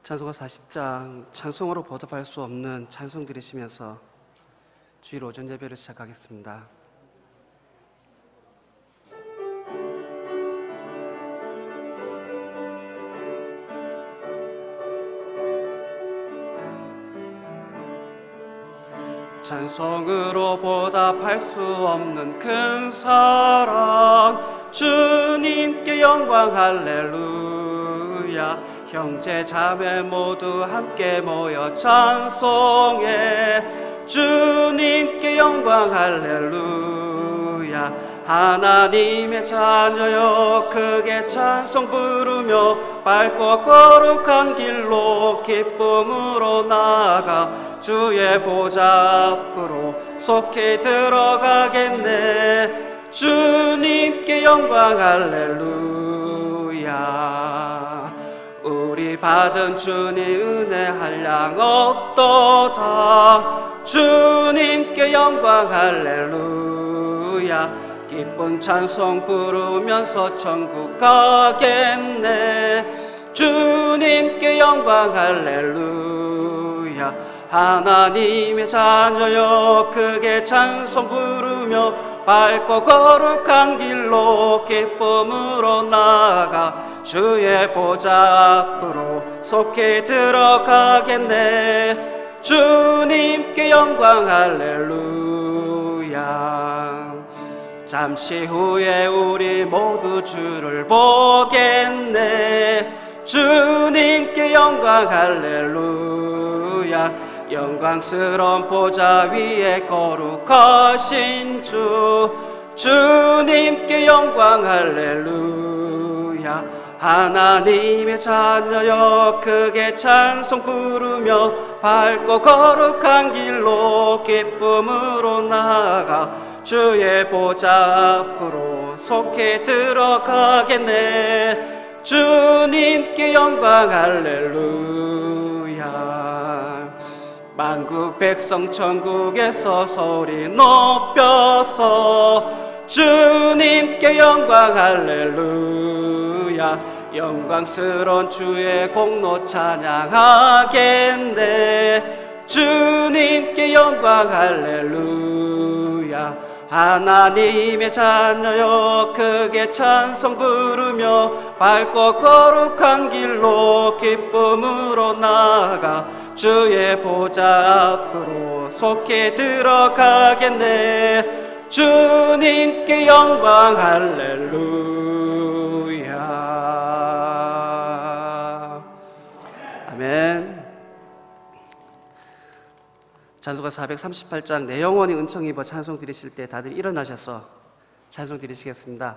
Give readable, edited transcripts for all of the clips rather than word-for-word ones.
찬송가 40장 찬송으로 보답할 수 없는 찬송 들으시면서 주일 오전 예배를 시작하겠습니다. 찬송으로 보답할 수 없는 큰 사랑, 주님께 영광 할렐루야. 형제 자매 모두 함께 모여 찬송해. 주님께 영광 할렐루야. 하나님의 자녀여 크게 찬송 부르며 밝고 거룩한 길로 기쁨으로 나아가 주의 보좌 앞으로 속히 들어가겠네. 주님께 영광 할렐루야. 우리 받은 주님 은혜 한량 없도다. 주님께 영광 할렐루야. 기쁜 찬송 부르면서 천국 가겠네. 주님께 영광 할렐루야. 하나님의 자녀여 크게 찬송 부르며 밝고 거룩한 길로 기쁨으로 나아가 주의 보좌 앞으로 속히 들어가겠네. 주님께 영광 할렐루야. 잠시 후에 우리 모두 주를 보겠네. 주님께 영광 할렐루야. 영광스러운 보좌 위에 거룩하신 주, 주님께 영광 할렐루야. 하나님의 자녀여 크게 찬송 부르며 밝고 거룩한 길로 기쁨으로 나아가 주의 보좌 앞으로 속히 들어가겠네. 주님께 영광 할렐루야. 만국 백성 천국에서 소리 높여서 주님께 영광 할렐루야. 영광스러운 주의 공로 찬양하겠네. 주님께 영광 할렐루야. 하나님의 자녀여 크게 찬송 부르며 밝고 거룩한 길로 기쁨으로 나아가 주의 보좌 앞으로 속히 들어가겠네. 주님께 영광 할렐루야. 아멘. 찬송가 438장 내 영혼이 은총 입어 찬송 드리실 때 다들 일어나셔서 찬송 드리시겠습니다.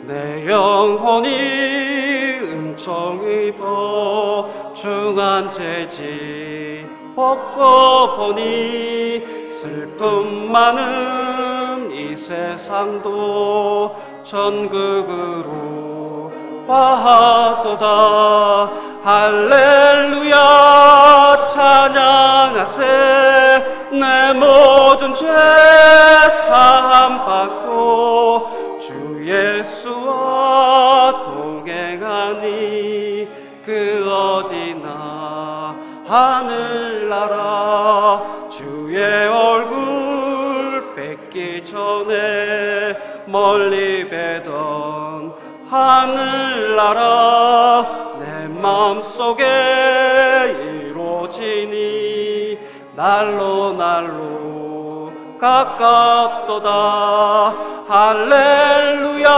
내 영혼이 은총 입어 중한 죄지 벗고 보니 슬픔 많은 이 세상도 천국으로 와도다. 할렐루야 찬양하세. 내 모든 죄 사함 받고 주 예수와 동행하니 그 어디나 하늘나라. 주의 얼굴 뵙기 전에 멀리 뵈던 하늘나라 내 마음속에 이루어지니 날로 날로 가깝도다. 할렐루야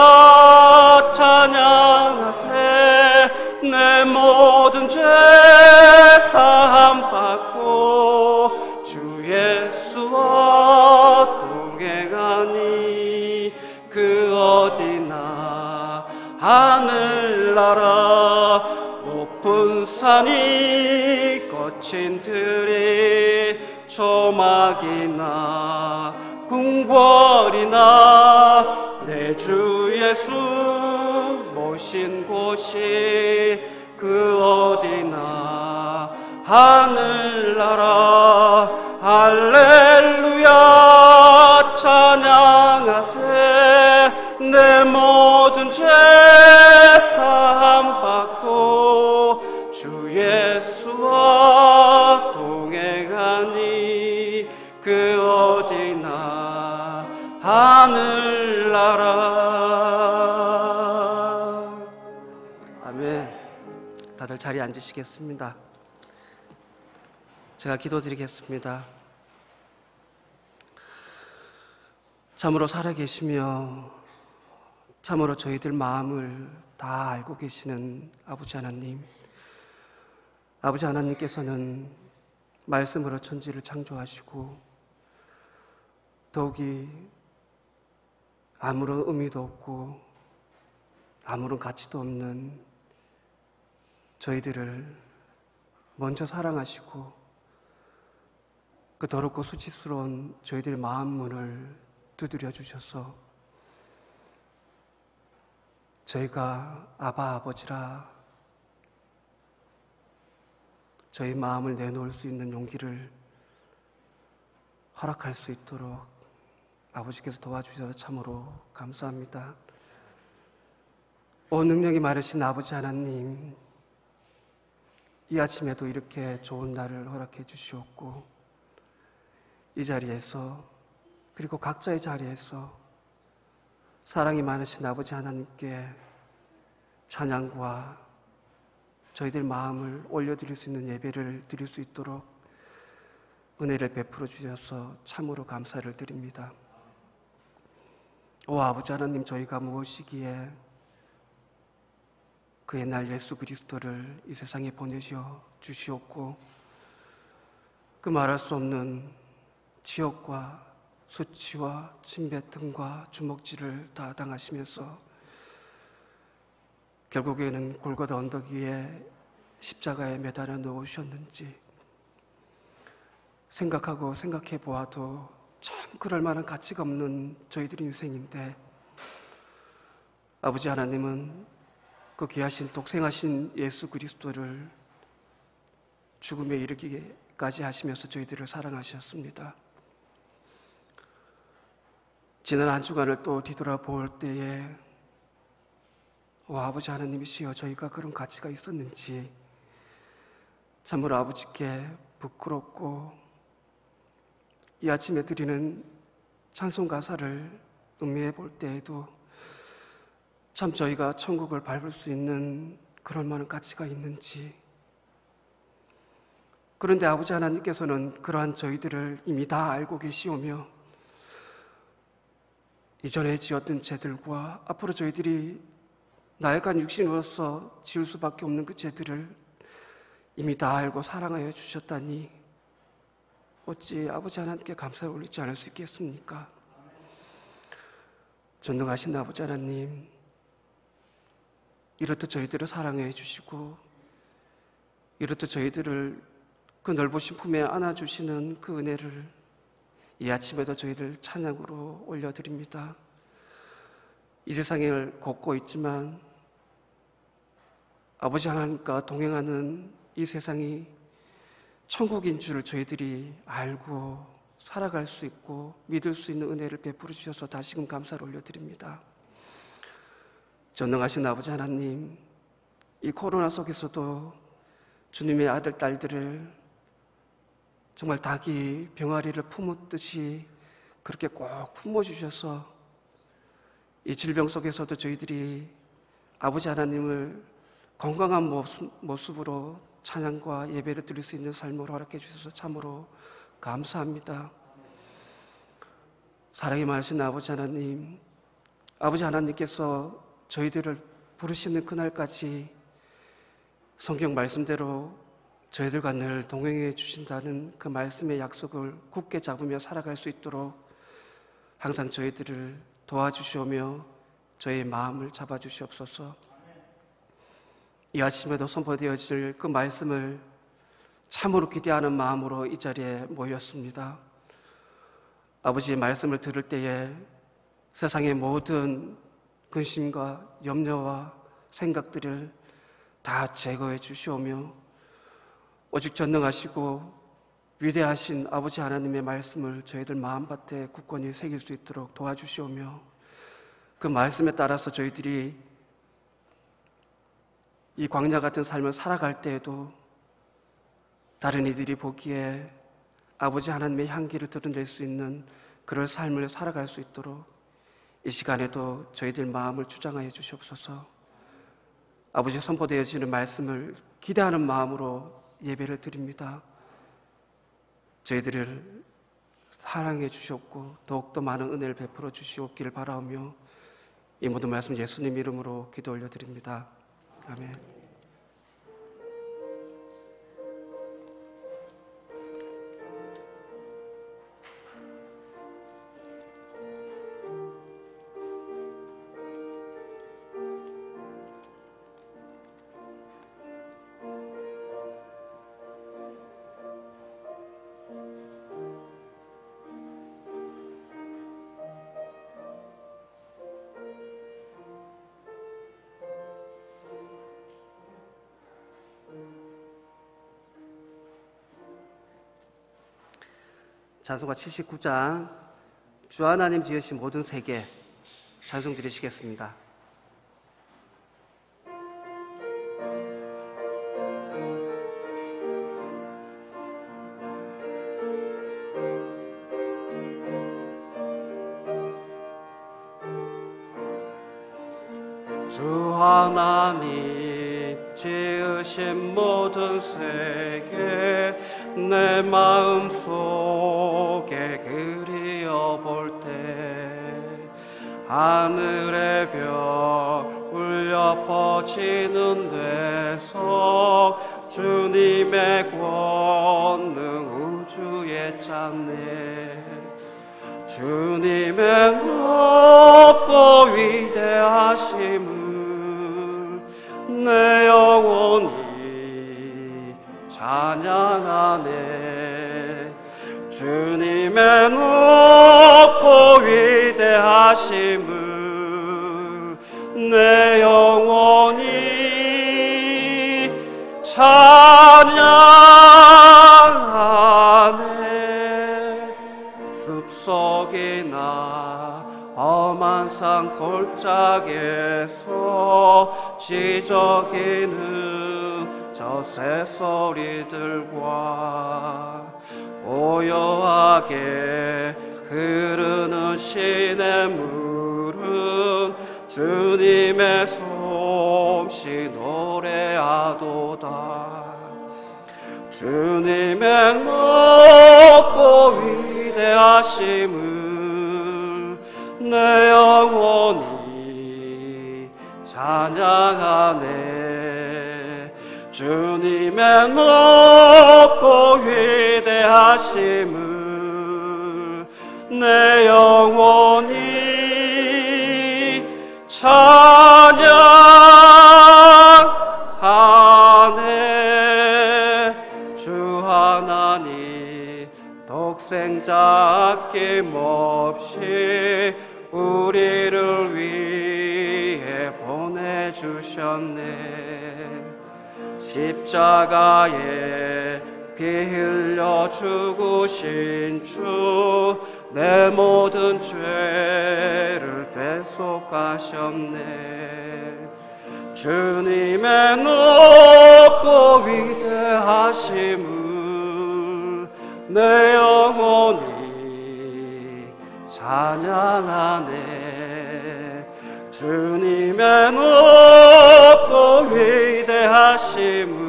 찬양하세. 내 모든 죄 사함 받고 주 예수와 동행하니 그 어디나 하늘나라. 높은 산이 거친 들이 초막이나 궁궐이나 내 주 예수 모신 곳이 그 어디나 하늘나라 할렐루야 찬양하세 내 모든 죄 사함 받고 주 예수와 동행하니 그 어디나 하늘나라. 아멘. 다들 자리에 앉으시겠습니다. 제가 기도드리겠습니다. 참으로 살아계시며 참으로 저희들 마음을 다 알고 계시는 아버지 하나님, 아버지 하나님께서는 말씀으로 천지를 창조하시고 더욱이 아무런 의미도 없고 아무런 가치도 없는 저희들을 먼저 사랑하시고 그 더럽고 수치스러운 저희들의 마음 문을 두드려 주셔서 저희가 아바 아버지라 저희 마음을 내놓을 수 있는 용기를 허락할 수 있도록 아버지께서 도와주셔서 참으로 감사합니다. 온 능력이 많으신 아버지 하나님, 이 아침에도 이렇게 좋은 날을 허락해 주시옵고 이 자리에서 그리고 각자의 자리에서 사랑이 많으신 아버지 하나님께 찬양과 저희들 마음을 올려드릴 수 있는 예배를 드릴 수 있도록 은혜를 베풀어 주셔서 참으로 감사를 드립니다. 오 아버지 하나님, 저희가 무엇이기에 그 옛날 예수 그리스도를 이 세상에 보내셔 주시옵고 그 말할 수 없는 지옥과 수치와 침뱉음과 주먹질을 다 당하시면서 결국에는 골고다 언덕 위에 십자가에 매달아 놓으셨는지 생각하고 생각해 보아도 참 그럴 만한 가치가 없는 저희들의 인생인데 아버지 하나님은 그 귀하신 독생하신 예수 그리스도를 죽음에 이르기까지 하시면서 저희들을 사랑하셨습니다. 지난 한 주간을 또 뒤돌아볼 때에 아버지 하나님이시여, 저희가 그런 가치가 있었는지 참으로 아버지께 부끄럽고 이 아침에 드리는 찬송 가사를 음미해 볼 때에도 참 저희가 천국을 밟을 수 있는 그럴 만한 가치가 있는지, 그런데 아버지 하나님께서는 그러한 저희들을 이미 다 알고 계시오며 이전에 지었던 죄들과 앞으로 저희들이 나약한 육신으로서 지을 수밖에 없는 그 죄들을 이미 다 알고 사랑하여 주셨다니 어찌 아버지 하나님께 감사를 올리지 않을 수 있겠습니까? 전능하신 아버지 하나님, 이렇듯 저희들을 사랑해 주시고 이렇듯 저희들을 그 넓으신 품에 안아주시는 그 은혜를 이 아침에도 저희들 찬양으로 올려드립니다. 이 세상을 걷고 있지만 아버지 하나님과 동행하는 이 세상이 천국인 줄을 저희들이 알고 살아갈 수 있고 믿을 수 있는 은혜를 베풀어 주셔서 다시금 감사를 올려드립니다. 전능하신 아버지 하나님, 이 코로나 속에서도 주님의 아들, 딸들을 정말 닭이 병아리를 품었듯이 그렇게 꼭 품어주셔서 이 질병 속에서도 저희들이 아버지 하나님을 건강한 모습으로 찬양과 예배를 드릴 수 있는 삶으로 허락해 주셔서 참으로 감사합니다. 사랑이 많으신 아버지 하나님, 아버지 하나님께서 저희들을 부르시는 그날까지 성경 말씀대로 저희들과 늘 동행해 주신다는 그 말씀의 약속을 굳게 잡으며 살아갈 수 있도록 항상 저희들을 도와주시오며 저희의 마음을 잡아주시옵소서. 이 아침에도 선포되어질 그 말씀을 참으로 기대하는 마음으로 이 자리에 모였습니다. 아버지의 말씀을 들을 때에 세상의 모든 근심과 염려와 생각들을 다 제거해 주시오며 오직 전능하시고 위대하신 아버지 하나님의 말씀을 저희들 마음밭에 굳건히 새길 수 있도록 도와주시오며, 그 말씀에 따라서 저희들이 이 광야 같은 삶을 살아갈 때에도 다른 이들이 보기에 아버지 하나님의 향기를 드러낼 수 있는 그런 삶을 살아갈 수 있도록 이 시간에도 저희들 마음을 주장하여 주시옵소서. 아버지 선포되어지는 말씀을 기대하는 마음으로 예배를 드립니다. 저희들을 사랑해 주시옵고 더욱더 많은 은혜를 베풀어 주시옵기를 바라오며 이 모든 말씀 예수님 이름으로 기도 올려드립니다. 아멘. 찬송가 79장 주 하나님 지으신 모든 세계 찬송 드리시겠습니다. 주 하나님 지으신 모든 세계 내 마음속에 그리어볼 때 하늘의 별 울려 퍼지는 데서 주님의 권능 우주에 찼네. 주님의 높고 위대하심을 내 영혼이 찬양하네. 주님의 높고 위대하심을 내 영혼이 찬양하네. 숲속이나 험한 산 골짜기에서 지저귀는 저 새소리들과 고요하게 흐르는 시냇물은 주님의 솜씨 노래하도다. 주님의 높고 위대하심을 내 영혼이 찬양하네. 주님의 높고 위대하심을 내 영혼이 찬양하네. 주 하나님 독생자 아낌없이 우리를 위해 보내주셨네. 십자가에 피 흘려 죽으신 주 내 모든 죄를 대속하셨네. 주님의 높고 위대하심을 내 영혼이 찬양하네. 주님의 높고 위대하심을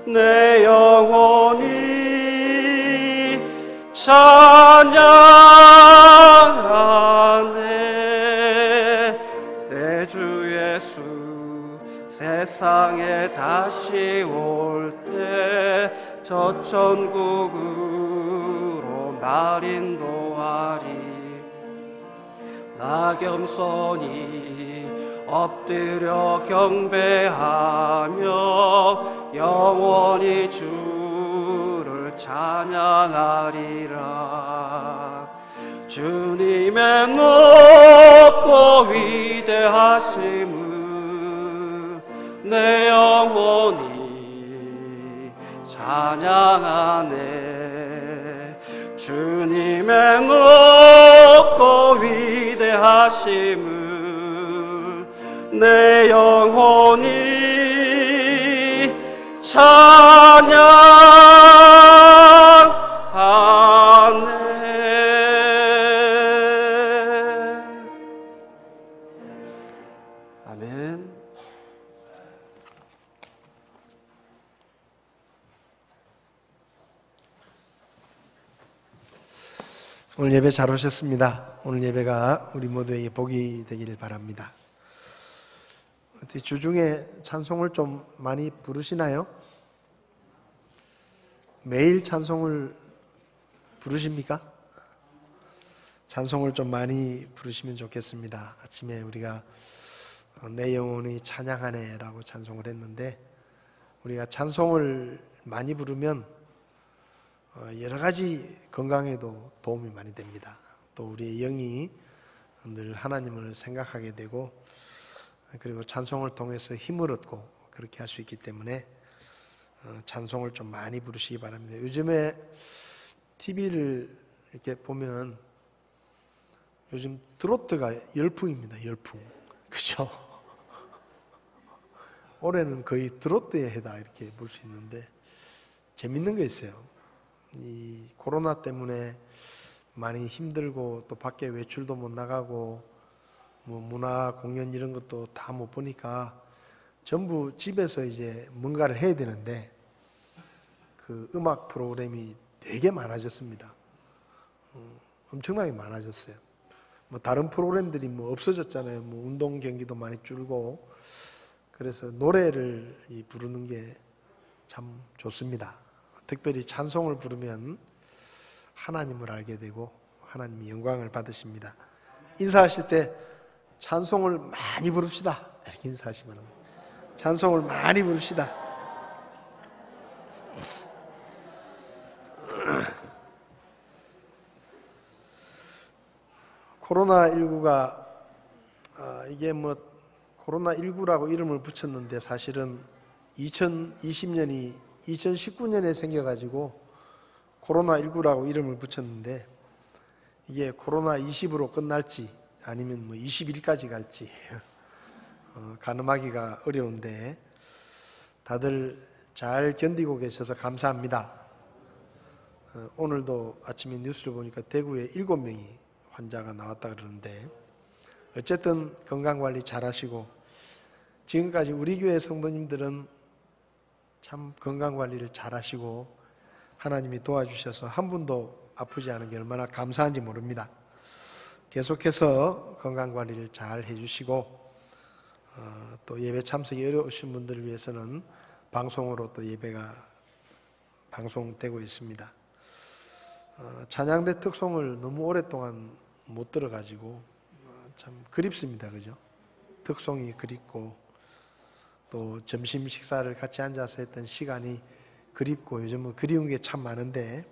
내 영혼이 찬양하네. 내 주 예수 세상에 다시 올 때 저 천국으로 날 인도하리. 나 겸손히 엎드려 경배하며 영원히 주를 찬양하리라. 주님의 높고 위대하심을 내 영혼이 찬양하네. 주님의 높고 위대하심을 내 영혼이 찬양하네. 아멘. 오늘 예배 잘 오셨습니다. 오늘 예배가 우리 모두에게 복이 되기를 바랍니다. 주중에 찬송을 좀 많이 부르시나요? 매일 찬송을 부르십니까? 찬송을 좀 많이 부르시면 좋겠습니다. 아침에 우리가 내 영혼이 찬양하네 라고 찬송을 했는데, 우리가 찬송을 많이 부르면 여러 가지 건강에도 도움이 많이 됩니다. 또 우리의 영이 늘 하나님을 생각하게 되고, 그리고 찬송을 통해서 힘을 얻고 그렇게 할 수 있기 때문에 찬송을 좀 많이 부르시기 바랍니다. 요즘에 TV를 이렇게 보면 요즘 트로트가 열풍입니다. 열풍. 그죠? 올해는 거의 트로트의 해다 이렇게 볼 수 있는데, 재밌는 게 있어요. 이 코로나 때문에 많이 힘들고 또 밖에 외출도 못 나가고 뭐 문화 공연 이런 것도 다 못 보니까 전부 집에서 이제 뭔가를 해야 되는데, 그 음악 프로그램이 되게 많아졌습니다. 엄청나게 많아졌어요. 뭐 다른 프로그램들이 뭐 없어졌잖아요. 뭐 운동 경기도 많이 줄고. 그래서 노래를 부르는 게 참 좋습니다. 특별히 찬송을 부르면 하나님을 알게 되고 하나님이 영광을 받으십니다. 인사하실 때 찬송을 많이 부릅시다. 이렇게 인사하시면 합니다. 찬송을 많이 부릅시다. 코로나19가 이게 뭐 코로나19라고 이름을 붙였는데, 사실은 2020년이 2019년에 생겨가지고 코로나19라고 이름을 붙였는데, 이게 코로나20으로 끝날지 아니면 뭐 21까지 갈지 가늠하기가 어려운데, 다들 잘 견디고 계셔서 감사합니다. 오늘도 아침에 뉴스를 보니까 대구에 7명이 환자가 나왔다 그러는데, 어쨌든 건강관리 잘 하시고, 지금까지 우리 교회 성도님들은 참 건강관리를 잘 하시고 하나님이 도와주셔서 한 분도 아프지 않은 게 얼마나 감사한지 모릅니다. 계속해서 건강관리를 잘 해주시고, 또 예배 참석이 어려우신 분들을 위해서는 방송으로 또 예배가 방송되고 있습니다. 찬양대 특송을 너무 오랫동안 못 들어가지고 참 그립습니다. 그죠? 특송이 그립고, 또 점심 식사를 같이 앉아서 했던 시간이 그립고, 요즘은 그리운 게 참 많은데,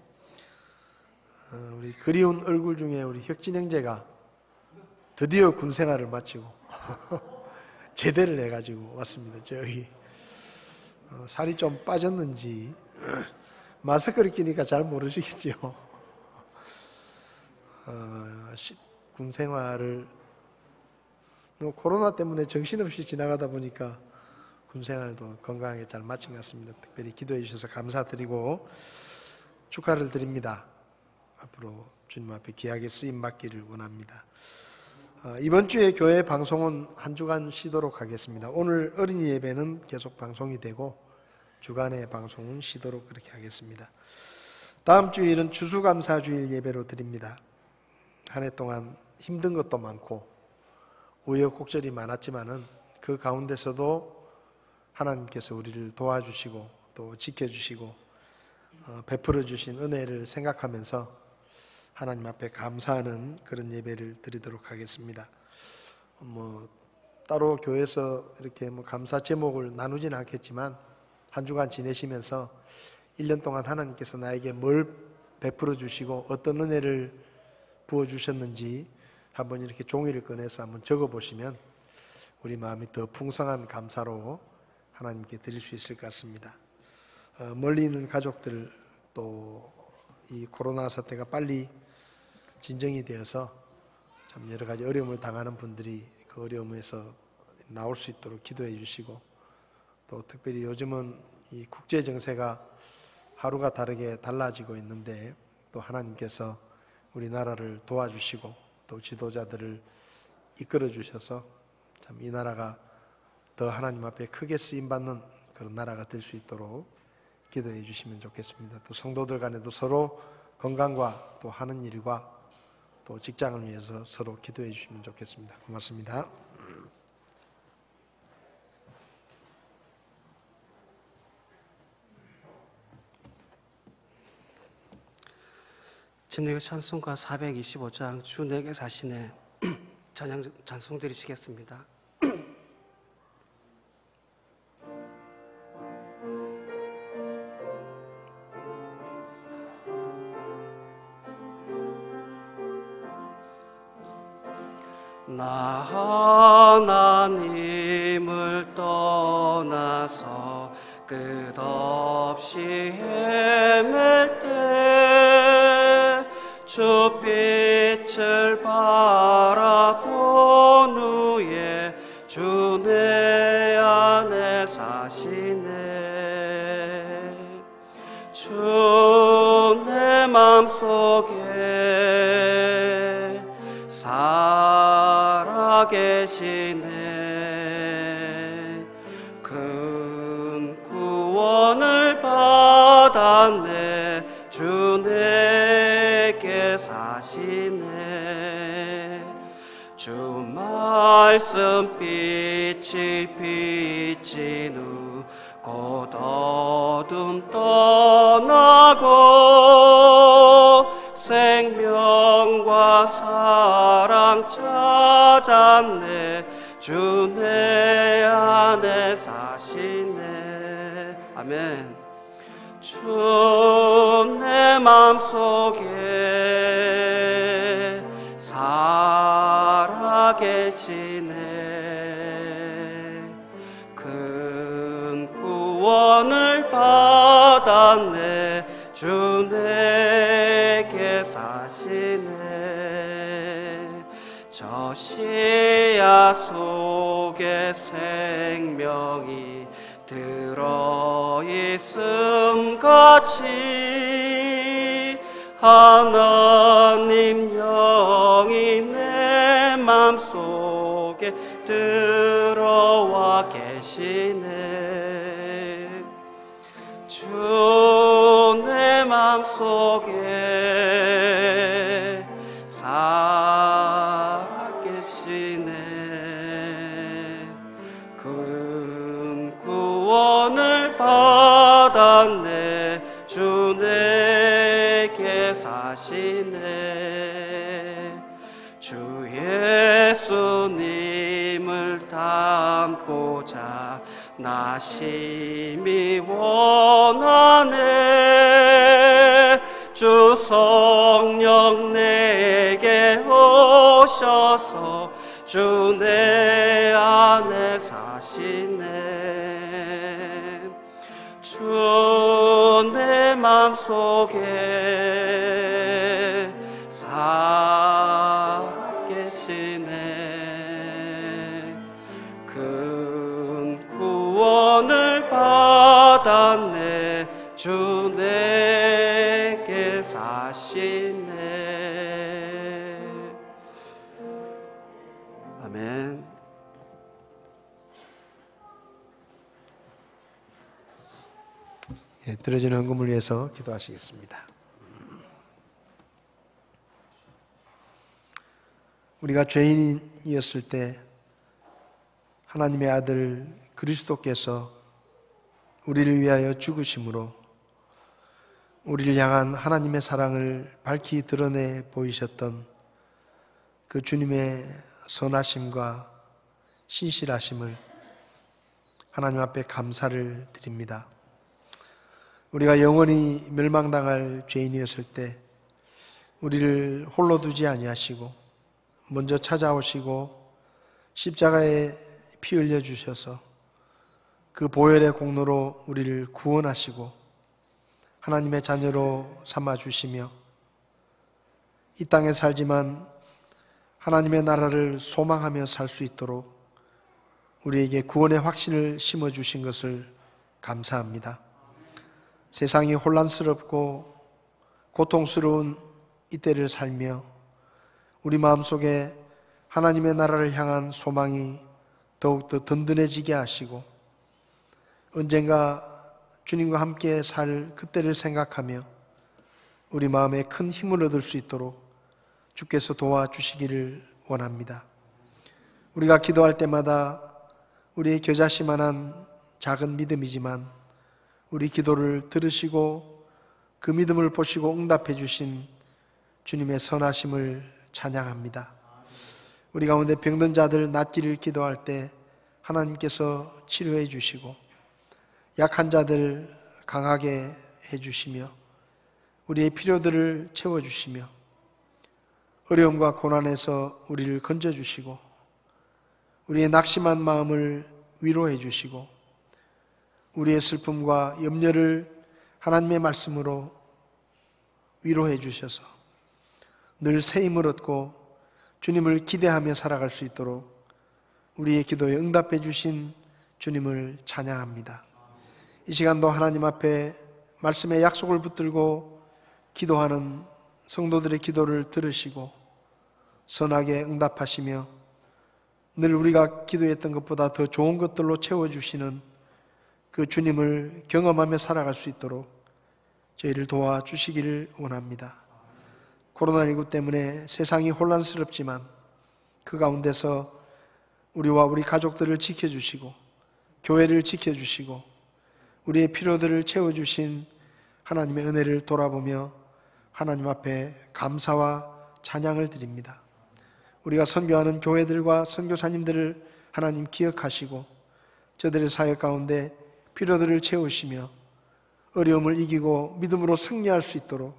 우리 그리운 얼굴 중에 우리 혁진 형제가 드디어 군 생활을 마치고 제대를 해가지고 왔습니다. 저기 살이 좀 빠졌는지 마스크를 끼니까 잘 모르시겠죠. 군 생활을 코로나 때문에 정신없이 지나가다 보니까 군 생활도 건강하게 잘 마친 것 같습니다. 특별히 기도해 주셔서 감사드리고 축하를 드립니다. 앞으로 주님 앞에 귀하게 쓰임 받기를 원합니다. 이번 주에 교회 방송은 한 주간 쉬도록 하겠습니다. 오늘 어린이 예배는 계속 방송이 되고 주간의 방송은 쉬도록 그렇게 하겠습니다. 다음 주일은 추수감사주일 예배로 드립니다. 한 해 동안 힘든 것도 많고 우여곡절이 많았지만은 그 가운데서도 하나님께서 우리를 도와주시고 또 지켜주시고 베풀어 주신 은혜를 생각하면서 하나님 앞에 감사하는 그런 예배를 드리도록 하겠습니다. 따로 교회에서 이렇게 감사 제목을 나누지는 않겠지만, 한 주간 지내시면서 1년 동안 하나님께서 나에게 뭘 베풀어 주시고 어떤 은혜를 부어 주셨는지 한번 이렇게 종이를 꺼내서 한번 적어 보시면 우리 마음이 더 풍성한 감사로 하나님께 드릴 수 있을 것 같습니다. 멀리 있는 가족들 또 이 코로나 사태가 빨리 진정이 되어서 참 여러 가지 어려움을 당하는 분들이 그 어려움에서 나올 수 있도록 기도해 주시고, 또 특별히 요즘은 이 국제 정세가 하루가 다르게 달라지고 있는데 또 하나님께서 우리나라를 도와주시고 또 지도자들을 이끌어 주셔서 참 이 나라가 더 하나님 앞에 크게 쓰임받는 그런 나라가 될 수 있도록 기도해 주시면 좋겠습니다. 또 성도들 간에도 서로 건강과 또 하는 일과 또 직장을 위해서 서로 기도해 주시면 좋겠습니다. 고맙습니다. 침례교 찬송가 425장 주 내게 사시네 찬송 드리시겠습니다. 나 하나님을 떠나서 끝없이 헤맬 때 주빛을 바라본 후에 주 내 안에 사시네. 주 내 맘속에 계시네. 큰 구원을 받았네. 주 내게 사시네. 주 말씀 빛이 비친 후 곧 어둠 떠나고 생명과 사랑 찾았네. 주 내 안에 사시네. 아멘. 주 내 맘속에 살아계시네. 큰 구원을 받았네. 주 내게 사시네. 저 시야 속에 생명이 들어있음 같이 하나님 영이 내 맘속에 들어와 계시네. 주 내 맘속에 살아계시네. 큰 구원을 받았네. 주 내게 사시네. 주 예수님을 닮고자 나 심히 원하네. 주 성령 내게 오셔서 주 내 안에 사시네. 주 내 맘속에 살아계시네. 큰 구원을 받았네. 주 내게 사시네. 아멘. 예, 드려지는 헌금을 위해서 기도하시겠습니다. 우리가 죄인이었을 때 하나님의 아들 그리스도께서 우리를 위하여 죽으심으로 우리를 향한 하나님의 사랑을 밝히 드러내 보이셨던 그 주님의 선하심과 신실하심을 하나님 앞에 감사를 드립니다. 우리가 영원히 멸망당할 죄인이었을 때 우리를 홀로 두지 아니하시고 먼저 찾아오시고 십자가에 피 흘려 주셔서 그 보혈의 공로로 우리를 구원하시고 하나님의 자녀로 삼아주시며 이 땅에 살지만 하나님의 나라를 소망하며 살 수 있도록 우리에게 구원의 확신을 심어주신 것을 감사합니다. 세상이 혼란스럽고 고통스러운 이때를 살며 우리 마음속에 하나님의 나라를 향한 소망이 더욱더 든든해지게 하시고 언젠가 주님과 함께 살 그때를 생각하며 우리 마음에 큰 힘을 얻을 수 있도록 주께서 도와주시기를 원합니다. 우리가 기도할 때마다 우리의 겨자씨만한 작은 믿음이지만 우리 기도를 들으시고 그 믿음을 보시고 응답해 주신 주님의 선하심을 찬양합니다. 우리 가운데 병든 자들 낫기를 기도할 때 하나님께서 치료해 주시고 약한 자들 강하게 해 주시며 우리의 필요들을 채워 주시며 어려움과 고난에서 우리를 건져 주시고 우리의 낙심한 마음을 위로해 주시고 우리의 슬픔과 염려를 하나님의 말씀으로 위로해 주셔서 늘 새 힘을 얻고 주님을 기대하며 살아갈 수 있도록 우리의 기도에 응답해 주신 주님을 찬양합니다. 이 시간도 하나님 앞에 말씀의 약속을 붙들고 기도하는 성도들의 기도를 들으시고 선하게 응답하시며 늘 우리가 기도했던 것보다 더 좋은 것들로 채워주시는 그 주님을 경험하며 살아갈 수 있도록 저희를 도와주시기를 원합니다. 코로나19 때문에 세상이 혼란스럽지만 그 가운데서 우리와 우리 가족들을 지켜주시고 교회를 지켜주시고 우리의 필요들을 채워주신 하나님의 은혜를 돌아보며 하나님 앞에 감사와 찬양을 드립니다. 우리가 선교하는 교회들과 선교사님들을 하나님 기억하시고 저들의 사역 가운데 필요들을 채우시며 어려움을 이기고 믿음으로 승리할 수 있도록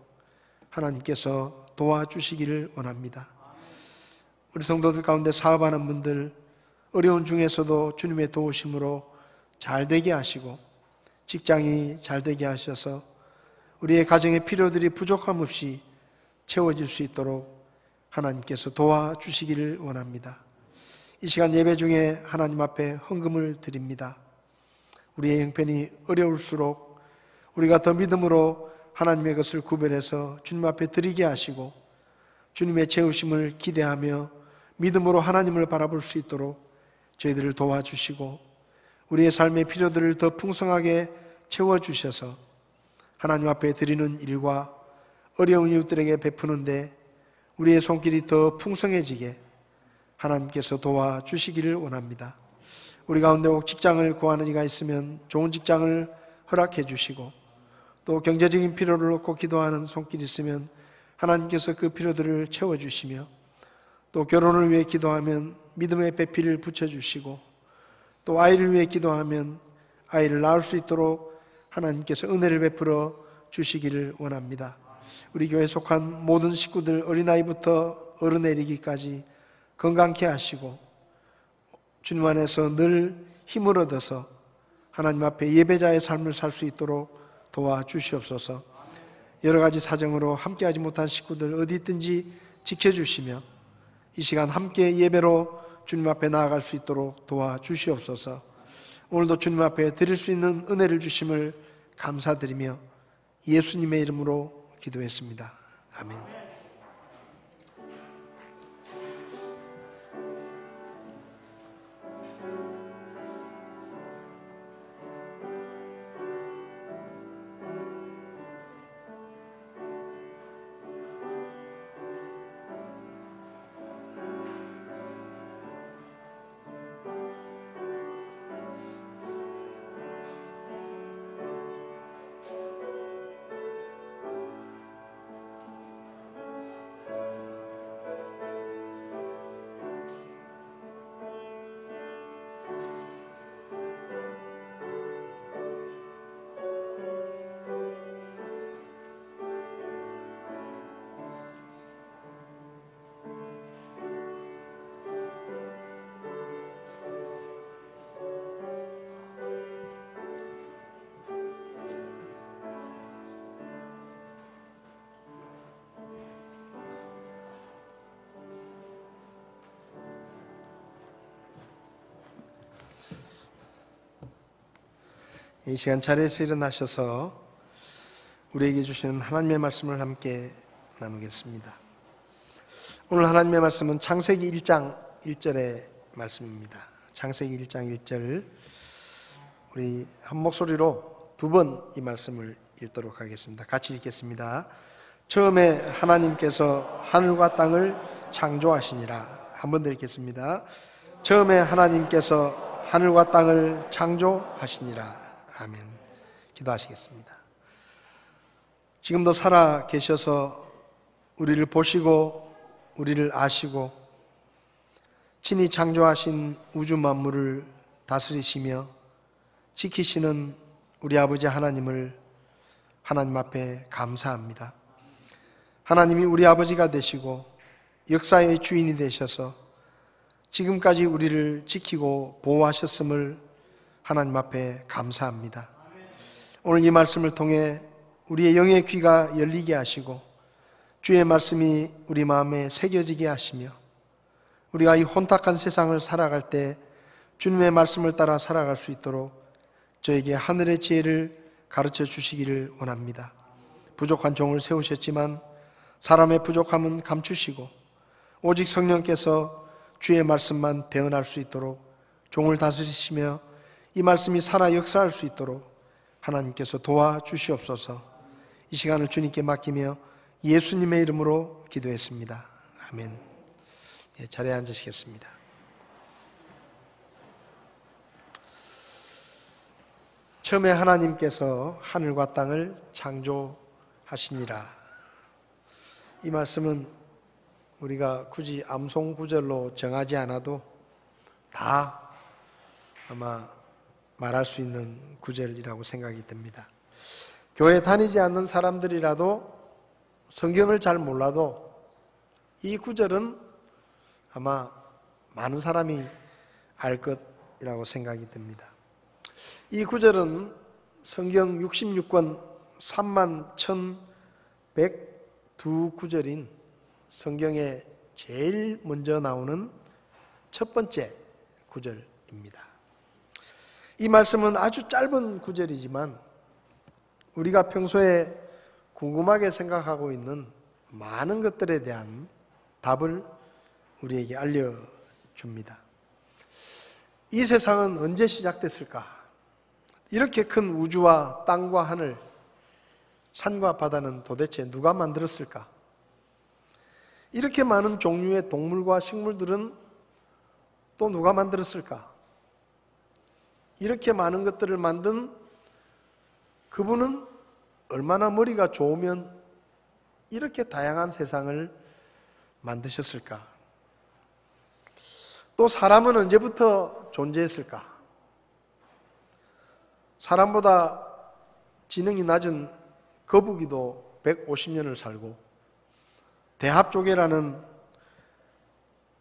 하나님께서 도와주시기를 원합니다. 우리 성도들 가운데 사업하는 분들 어려운 중에서도 주님의 도우심으로 잘 되게 하시고 직장이 잘 되게 하셔서 우리의 가정의 필요들이 부족함 없이 채워질 수 있도록 하나님께서 도와주시기를 원합니다. 이 시간 예배 중에 하나님 앞에 헌금을 드립니다. 우리의 형편이 어려울수록 우리가 더 믿음으로 하나님의 것을 구별해서 주님 앞에 드리게 하시고 주님의 채우심을 기대하며 믿음으로 하나님을 바라볼 수 있도록 저희들을 도와주시고 우리의 삶의 필요들을 더 풍성하게 채워주셔서 하나님 앞에 드리는 일과 어려운 이웃들에게 베푸는데 우리의 손길이 더 풍성해지게 하나님께서 도와주시기를 원합니다. 우리 가운데 혹 직장을 구하는 이가 있으면 좋은 직장을 허락해 주시고 또 경제적인 필요를 놓고 기도하는 손길이 있으면 하나님께서 그 필요들을 채워주시며 또 결혼을 위해 기도하면 믿음의 배필을 붙여주시고 또 아이를 위해 기도하면 아이를 낳을 수 있도록 하나님께서 은혜를 베풀어 주시기를 원합니다. 우리 교회에 속한 모든 식구들 어린아이부터 어른에 이르기까지 건강케 하시고 주님 안에서 늘 힘을 얻어서 하나님 앞에 예배자의 삶을 살 수 있도록 도와주시옵소서. 여러 가지 사정으로 함께하지 못한 식구들 어디 있든지 지켜주시며 이 시간 함께 예배로 주님 앞에 나아갈 수 있도록 도와주시옵소서. 오늘도 주님 앞에 드릴 수 있는 은혜를 주심을 감사드리며 예수님의 이름으로 기도했습니다. 아멘. 이 시간 자리에서 일어나셔서 우리에게 주시는 하나님의 말씀을 함께 나누겠습니다. 오늘 하나님의 말씀은 창세기 1장 1절의 말씀입니다. 창세기 1장 1절 우리 한 목소리로 두 번 이 말씀을 읽도록 하겠습니다. 같이 읽겠습니다. 처음에 하나님께서 하늘과 땅을 창조하시니라. 한 번 더 읽겠습니다. 처음에 하나님께서 하늘과 땅을 창조하시니라. 아멘. 기도하시겠습니다. 지금도 살아 계셔서 우리를 보시고 우리를 아시고 친히 창조하신 우주 만물을 다스리시며 지키시는 우리 아버지 하나님을 하나님 앞에 감사합니다. 하나님이 우리 아버지가 되시고 역사의 주인이 되셔서 지금까지 우리를 지키고 보호하셨음을 하나님 앞에 감사합니다. 오늘 이 말씀을 통해 우리의 영의 귀가 열리게 하시고 주의 말씀이 우리 마음에 새겨지게 하시며 우리가 이 혼탁한 세상을 살아갈 때 주님의 말씀을 따라 살아갈 수 있도록 저에게 하늘의 지혜를 가르쳐 주시기를 원합니다. 부족한 종을 세우셨지만 사람의 부족함은 감추시고 오직 성령께서 주의 말씀만 대언할 수 있도록 종을 다스리시며 이 말씀이 살아 역사할 수 있도록 하나님께서 도와주시옵소서. 이 시간을 주님께 맡기며 예수님의 이름으로 기도했습니다. 아멘. 자리에 앉으시겠습니다. 처음에 하나님께서 하늘과 땅을 창조하시니라. 이 말씀은 우리가 굳이 암송구절로 정하지 않아도 다 아마 말할 수 있는 구절이라고 생각이 듭니다. 교회 다니지 않는 사람들이라도 성경을 잘 몰라도 이 구절은 아마 많은 사람이 알 것이라고 생각이 듭니다. 이 구절은 성경 66권 31,102구절인 성경에 제일 먼저 나오는 첫 번째 구절입니다. 이 말씀은 아주 짧은 구절이지만 우리가 평소에 궁금하게 생각하고 있는 많은 것들에 대한 답을 우리에게 알려줍니다. 이 세상은 언제 시작됐을까? 이렇게 큰 우주와 땅과 하늘, 산과 바다는 도대체 누가 만들었을까? 이렇게 많은 종류의 동물과 식물들은 또 누가 만들었을까? 이렇게 많은 것들을 만든 그분은 얼마나 머리가 좋으면 이렇게 다양한 세상을 만드셨을까? 또 사람은 언제부터 존재했을까? 사람보다 지능이 낮은 거북이도 150년을 살고 대합조개라는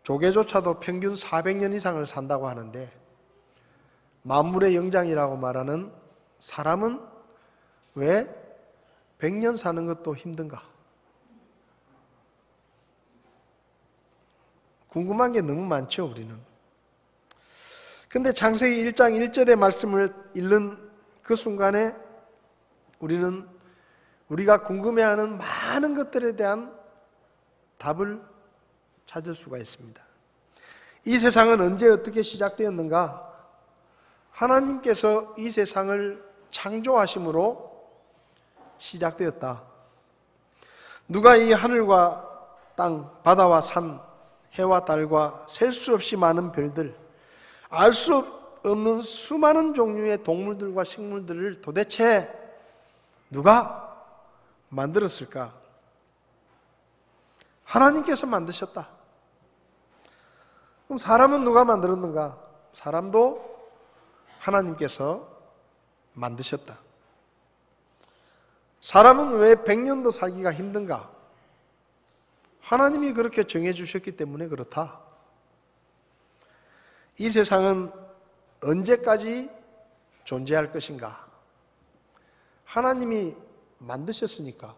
조개조차도 평균 400년 이상을 산다고 하는데 만물의 영장이라고 말하는 사람은 왜 100년 사는 것도 힘든가? 궁금한 게 너무 많죠, 우리는. 근데 창세기 1장 1절의 말씀을 읽는 그 순간에 우리는 우리가 궁금해하는 많은 것들에 대한 답을 찾을 수가 있습니다. 이 세상은 언제 어떻게 시작되었는가? 하나님께서 이 세상을 창조하심으로 시작되었다. 누가 이 하늘과 땅, 바다와 산, 해와 달과 셀 수 없이 많은 별들, 알 수 없는 수많은 종류의 동물들과 식물들을 도대체 누가 만들었을까? 하나님께서 만드셨다. 그럼 사람은 누가 만들었는가? 사람도 하나님께서 만드셨다. 사람은 왜 100년도 살기가 힘든가? 하나님이 그렇게 정해주셨기 때문에 그렇다. 이 세상은 언제까지 존재할 것인가? 하나님이 만드셨으니까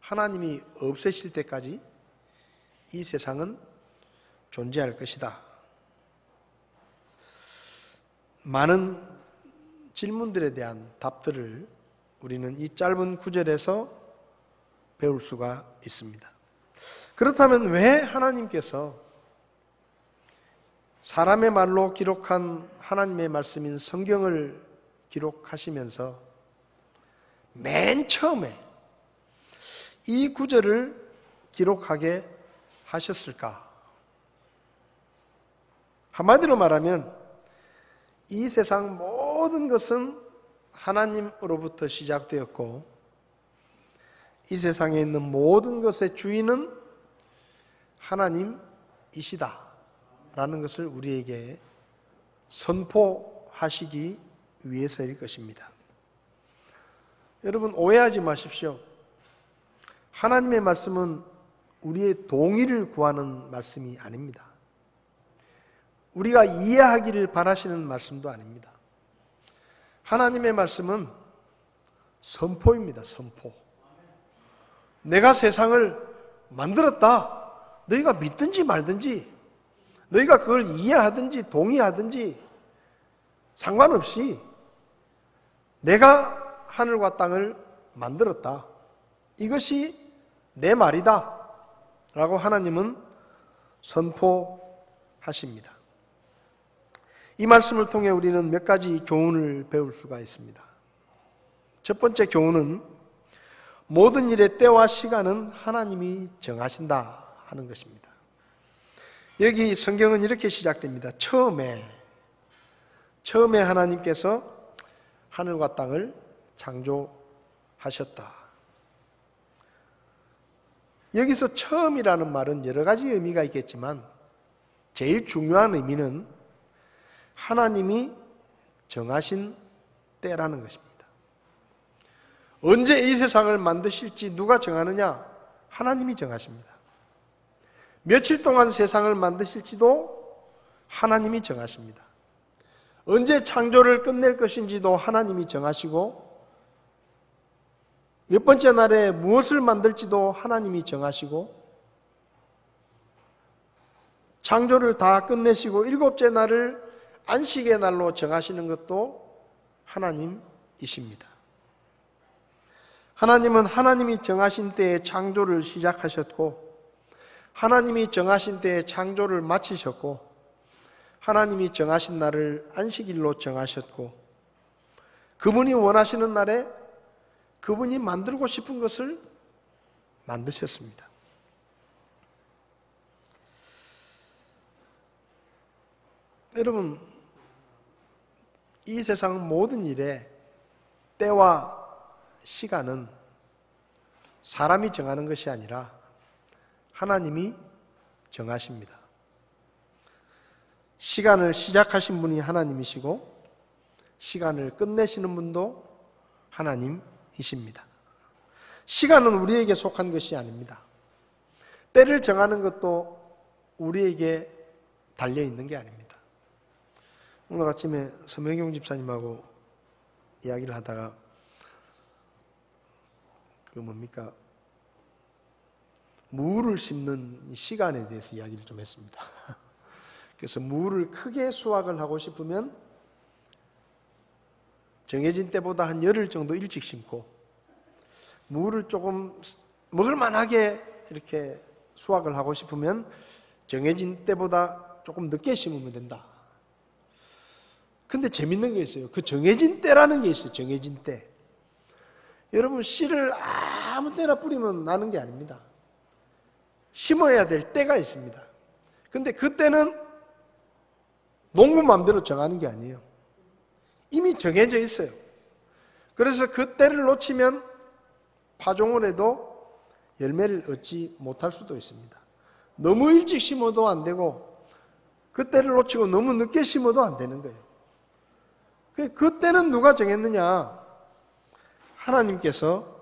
하나님이 없애실 때까지 이 세상은 존재할 것이다. 많은 질문들에 대한 답들을 우리는 이 짧은 구절에서 배울 수가 있습니다. 그렇다면 왜 하나님께서 사람의 말로 기록한 하나님의 말씀인 성경을 기록하시면서 맨 처음에 이 구절을 기록하게 하셨을까? 한마디로 말하면 이 세상 모든 것은 하나님으로부터 시작되었고 이 세상에 있는 모든 것의 주인은 하나님이시다 라는 것을 우리에게 선포하시기 위해서일 것입니다. 여러분 오해하지 마십시오. 하나님의 말씀은 우리의 동의를 구하는 말씀이 아닙니다. 우리가 이해하기를 바라시는 말씀도 아닙니다. 하나님의 말씀은 선포입니다. 선포. 내가 세상을 만들었다. 너희가 믿든지 말든지, 너희가 그걸 이해하든지 동의하든지 상관없이 내가 하늘과 땅을 만들었다. 이것이 내 말이다. 라고 하나님은 선포하십니다. 이 말씀을 통해 우리는 몇 가지 교훈을 배울 수가 있습니다. 첫 번째 교훈은 모든 일의 때와 시간은 하나님이 정하신다 하는 것입니다. 여기 성경은 이렇게 시작됩니다. 처음에 하나님께서 하늘과 땅을 창조하셨다. 여기서 처음이라는 말은 여러 가지 의미가 있겠지만 제일 중요한 의미는 하나님이 정하신 때라는 것입니다. 언제 이 세상을 만드실지 누가 정하느냐? 하나님이 정하십니다. 며칠 동안 세상을 만드실지도 하나님이 정하십니다. 언제 창조를 끝낼 것인지도 하나님이 정하시고 몇 번째 날에 무엇을 만들지도 하나님이 정하시고 창조를 다 끝내시고 일곱째 날을 안식의 날로 정하시는 것도 하나님이십니다. 하나님은 하나님이 정하신 때에 창조를 시작하셨고 하나님이 정하신 때에 창조를 마치셨고 하나님이 정하신 날을 안식일로 정하셨고 그분이 원하시는 날에 그분이 만들고 싶은 것을 만드셨습니다. 여러분, 이 세상 모든 일에 때와 시간은 사람이 정하는 것이 아니라 하나님이 정하십니다. 시간을 시작하신 분이 하나님이시고 시간을 끝내시는 분도 하나님이십니다. 시간은 우리에게 속한 것이 아닙니다. 때를 정하는 것도 우리에게 달려있는 게 아닙니다. 오늘 아침에 서명용 집사님하고 이야기를 하다가 무를 심는 시간에 대해서 이야기를 좀 했습니다. 그래서 무를 크게 수확을 하고 싶으면 정해진 때보다 한 열흘 정도 일찍 심고 무를 조금 먹을만하게 이렇게 수확을 하고 싶으면 정해진 때보다 조금 늦게 심으면 된다. 근데 재밌는 게 있어요. 그 정해진 때라는 게 있어요. 정해진 때. 여러분 씨를 아무 때나 뿌리면 나는 게 아닙니다. 심어야 될 때가 있습니다. 근데 그때는 농부 마음대로 정하는 게 아니에요. 이미 정해져 있어요. 그래서 그 때를 놓치면 파종을 해도 열매를 얻지 못할 수도 있습니다. 너무 일찍 심어도 안 되고 그 때를 놓치고 너무 늦게 심어도 안 되는 거예요. 그 때는 누가 정했느냐? 하나님께서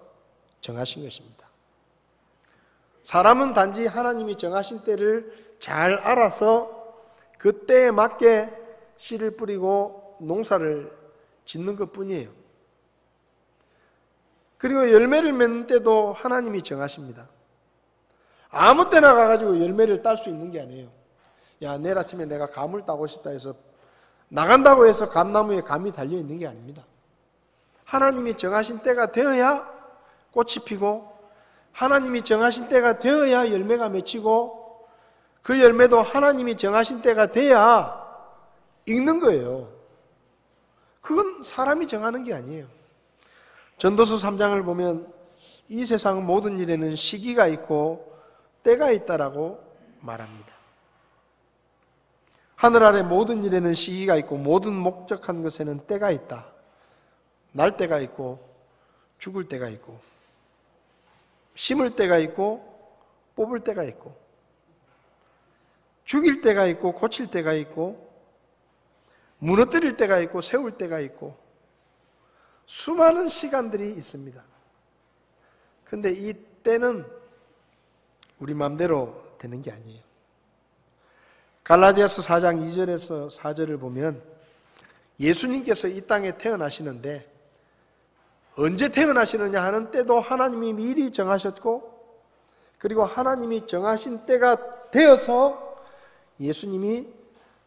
정하신 것입니다. 사람은 단지 하나님이 정하신 때를 잘 알아서 그 때에 맞게 씨를 뿌리고 농사를 짓는 것뿐이에요. 그리고 열매를 맺는 때도 하나님이 정하십니다. 아무 때나 가가지고 열매를 딸 수 있는 게 아니에요. 야, 내일 아침에 내가 감을 따고 싶다 해서 나간다고 해서 감나무에 감이 달려 있는 게 아닙니다. 하나님이 정하신 때가 되어야 꽃이 피고, 하나님이 정하신 때가 되어야 열매가 맺히고, 그 열매도 하나님이 정하신 때가 돼야 익는 거예요. 그건 사람이 정하는 게 아니에요. 전도서 3장을 보면 이 세상 모든 일에는 시기가 있고 때가 있다라고 말합니다. 하늘 아래 모든 일에는 시기가 있고 모든 목적한 것에는 때가 있다. 날 때가 있고 죽을 때가 있고 심을 때가 있고 뽑을 때가 있고 죽일 때가 있고 고칠 때가 있고 무너뜨릴 때가 있고 세울 때가 있고 수많은 시간들이 있습니다. 그런데 이 때는 우리 마음대로 되는 게 아니에요. 갈라디아서 4장 2절에서 4절을 보면 예수님께서 이 땅에 태어나시는데 언제 태어나시느냐 하는 때도 하나님이 미리 정하셨고, 그리고 하나님이 정하신 때가 되어서 예수님이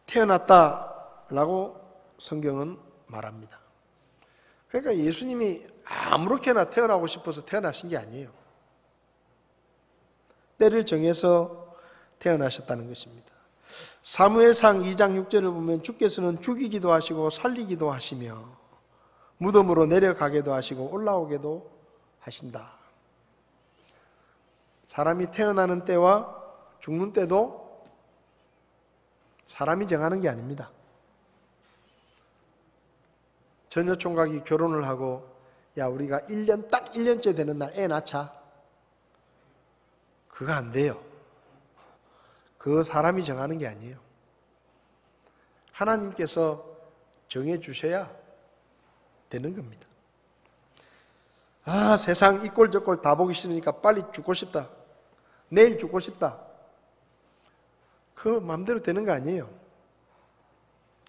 태어났다라고 성경은 말합니다. 그러니까 예수님이 아무렇게나 태어나고 싶어서 태어나신 게 아니에요. 때를 정해서 태어나셨다는 것입니다. 사무엘상 2장 6절을 보면 주께서는 죽이기도 하시고 살리기도 하시며 무덤으로 내려가게도 하시고 올라오게도 하신다. 사람이 태어나는 때와 죽는 때도 사람이 정하는 게 아닙니다. 전혀 총각이 결혼을 하고 야 우리가 딱 1년째 되는 날 애 낳자. 그거 안 돼요. 그거 사람이 정하는 게 아니에요. 하나님께서 정해 주셔야 되는 겁니다. 아, 세상 이 꼴 저 꼴 다 보기 싫으니까 빨리 죽고 싶다. 내일 죽고 싶다. 그 마음대로 되는 거 아니에요.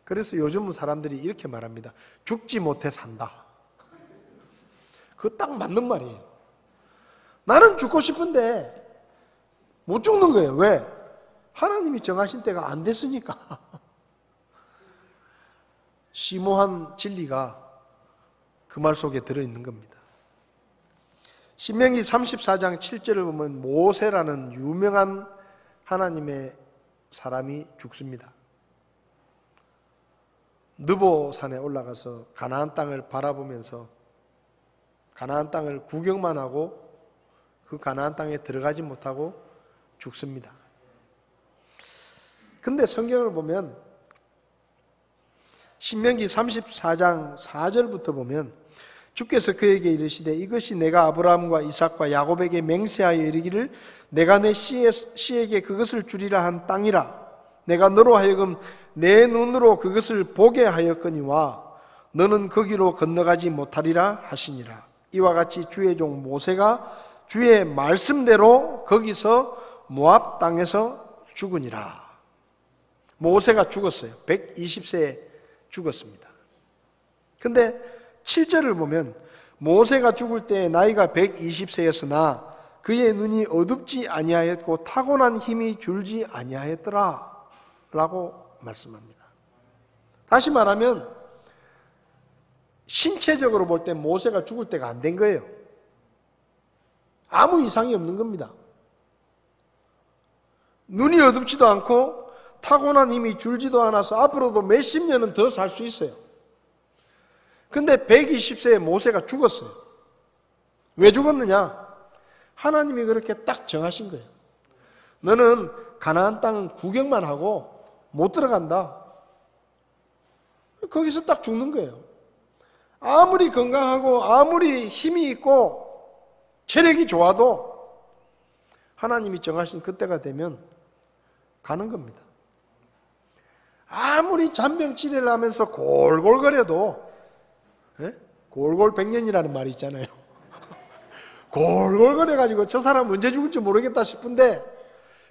그래서 요즘은 사람들이 이렇게 말합니다. 죽지 못해 산다. 그거 딱 맞는 말이에요. 나는 죽고 싶은데 못 죽는 거예요. 왜? 하나님이 정하신 때가 안 됐으니까. 심오한 진리가 그 말 속에 들어있는 겁니다. 신명기 34장 7절을 보면 모세라는 유명한 하나님의 사람이 죽습니다. 느보산에 올라가서 가나안 땅을 바라보면서 가나안 땅을 구경만 하고 그 가나안 땅에 들어가지 못하고 죽습니다. 근데 성경을 보면 신명기 34장 4절부터 보면 주께서 그에게 이르시되 이것이 내가 아브라함과 이삭과 야곱에게 맹세하여 이르기를 내가 내 씨에게 그것을 주리라 한 땅이라. 내가 너로 하여금 내 눈으로 그것을 보게 하였거니와 너는 거기로 건너가지 못하리라 하시니라. 이와 같이 주의 종 모세가 주의 말씀대로 거기서 모압 땅에서 죽으니라. 모세가 죽었어요. 120세에 죽었습니다. 근데 7절을 보면 모세가 죽을 때 나이가 120세였으나 그의 눈이 어둡지 아니하였고 타고난 힘이 줄지 아니하였더라 라고 말씀합니다. 다시 말하면 신체적으로 볼 때 모세가 죽을 때가 안 된 거예요. 아무 이상이 없는 겁니다. 눈이 어둡지도 않고 타고난 힘이 줄지도 않아서 앞으로도 몇십 년은 더 살 수 있어요. 근데 120세에 모세가 죽었어요. 왜 죽었느냐? 하나님이 그렇게 딱 정하신 거예요. 너는 가나안 땅은 구경만 하고 못 들어간다. 거기서 딱 죽는 거예요. 아무리 건강하고 아무리 힘이 있고 체력이 좋아도 하나님이 정하신 그때가 되면 가는 겁니다. 아무리 잔병치레를 하면서 골골거려도 골골백년이라는 말이 있잖아요. 골골거려가지고 저 사람 언제 죽을지 모르겠다 싶은데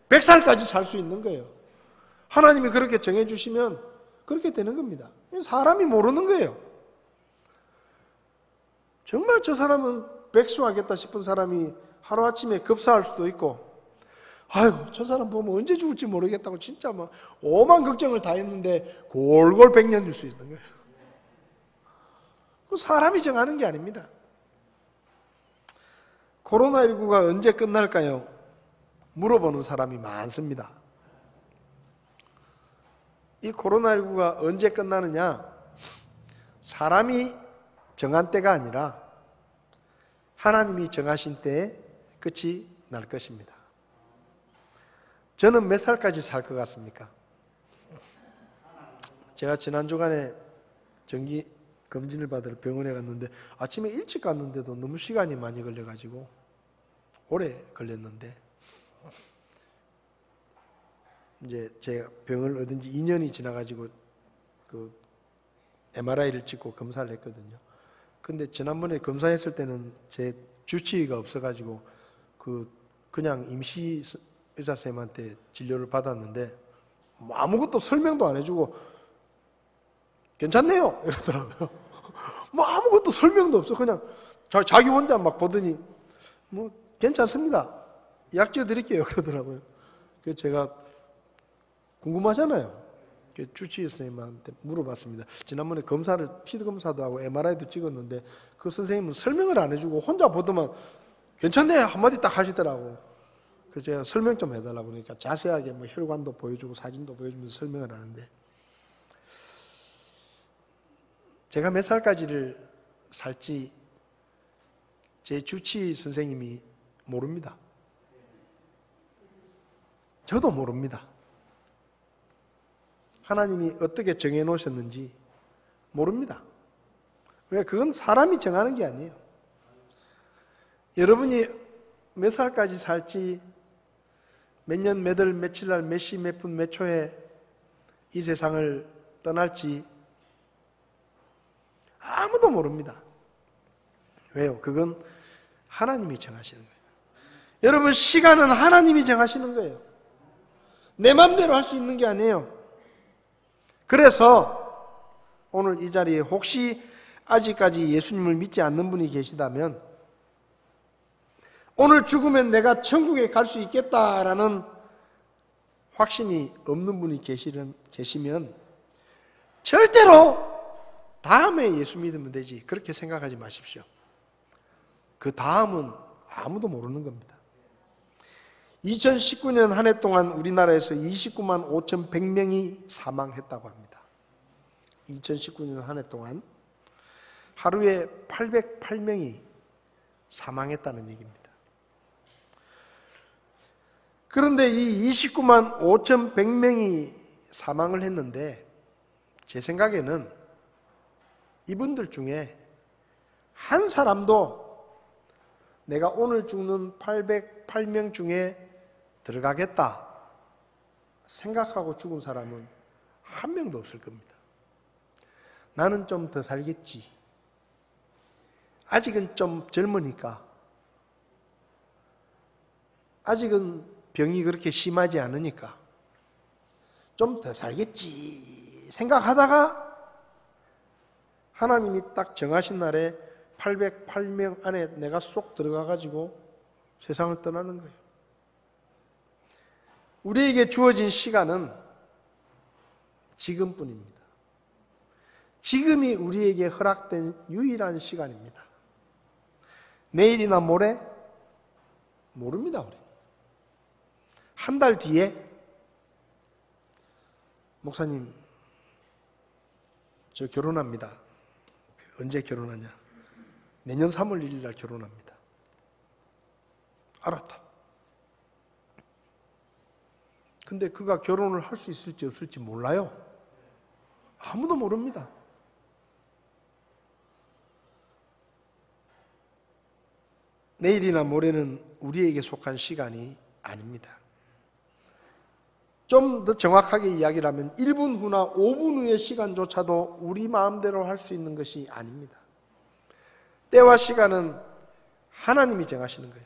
100살까지 살 수 있는 거예요. 하나님이 그렇게 정해주시면 그렇게 되는 겁니다. 사람이 모르는 거예요. 정말 저 사람은 백수하겠다 싶은 사람이 하루아침에 급사할 수도 있고 아이고 저 사람 보면 언제 죽을지 모르겠다고 진짜 막 오만 걱정을 다 했는데 골골 100년일 수 있는 거예요. 그 사람이 정하는 게 아닙니다. 코로나19가 언제 끝날까요? 물어보는 사람이 많습니다. 이 코로나19가 언제 끝나느냐? 사람이 정한 때가 아니라 하나님이 정하신 때에 끝이 날 것입니다. 저는 몇 살까지 살 것 같습니까? 제가 지난 주간에 정기 검진을 받으러 병원에 갔는데 아침에 일찍 갔는데도 너무 시간이 많이 걸려가지고 오래 걸렸는데 이제 제가 병을 얻은 지 2년이 지나가지고 그 MRI를 찍고 검사를 했거든요. 근데 지난번에 검사했을 때는 제 주치의가 없어가지고 그냥 임시 의사 선생님한테 진료를 받았는데 뭐 아무것도 설명도 안 해주고 괜찮네요 이러더라고요. 뭐 아무것도 설명도 없어. 그냥 자기 혼자 막 보더니 뭐 괜찮습니다. 약 지어드릴게요 그러더라고요. 그래서 제가 궁금하잖아요. 주치의 선생님한테 물어봤습니다. 지난번에 검사를 피드 검사도 하고 MRI도 찍었는데 그 선생님은 설명을 안 해주고 혼자 보더만 괜찮네 한마디 딱 하시더라고. 그래서 제가 설명 좀 해달라고 그러니까 자세하게 뭐 혈관도 보여주고 사진도 보여주면서 설명을 하는데 제가 몇 살까지를 살지 제 주치의 선생님이 모릅니다. 저도 모릅니다. 하나님이 어떻게 정해 놓으셨는지 모릅니다. 왜? 그건 사람이 정하는 게 아니에요. 여러분이 몇 살까지 살지, 몇 년, 몇 월, 며칠 날, 몇 시, 몇 분, 몇 초에 이 세상을 떠날지 아무도 모릅니다. 왜요? 그건 하나님이 정하시는 거예요. 여러분, 시간은 하나님이 정하시는 거예요. 내 마음대로 할 수 있는 게 아니에요. 그래서 오늘 이 자리에 혹시 아직까지 예수님을 믿지 않는 분이 계시다면 오늘 죽으면 내가 천국에 갈 수 있겠다라는 확신이 없는 분이 계시면 절대로 다음에 예수 믿으면 되지 그렇게 생각하지 마십시오. 그 다음은 아무도 모르는 겁니다. 2019년 한 해 동안 우리나라에서 29만 5,100명이 사망했다고 합니다. 2019년 한 해 동안 하루에 808명이 사망했다는 얘기입니다. 그런데 이 29만 5,100명이 사망을 했는데 제 생각에는 이분들 중에 한 사람도 내가 오늘 죽는 808명 중에 들어가겠다 생각하고 죽은 사람은 한 명도 없을 겁니다. 나는 좀 더 살겠지. 아직은 좀 젊으니까. 아직은 병이 그렇게 심하지 않으니까. 좀 더 살겠지 생각하다가 하나님이 딱 정하신 날에 808명 안에 내가 쏙 들어가가지고 세상을 떠나는 거예요. 우리에게 주어진 시간은 지금뿐입니다. 지금이 우리에게 허락된 유일한 시간입니다. 내일이나 모레 모릅니다. 우리는. 한 달 뒤에 목사님 저 결혼합니다. 언제 결혼하냐? 내년 3월 1일 날 결혼합니다. 알았다. 근데 그가 결혼을 할 수 있을지 없을지 몰라요. 아무도 모릅니다. 내일이나 모레는 우리에게 속한 시간이 아닙니다. 좀 더 정확하게 이야기를 하면 1분 후나 5분 후의 시간조차도 우리 마음대로 할 수 있는 것이 아닙니다. 때와 시간은 하나님이 정하시는 거예요.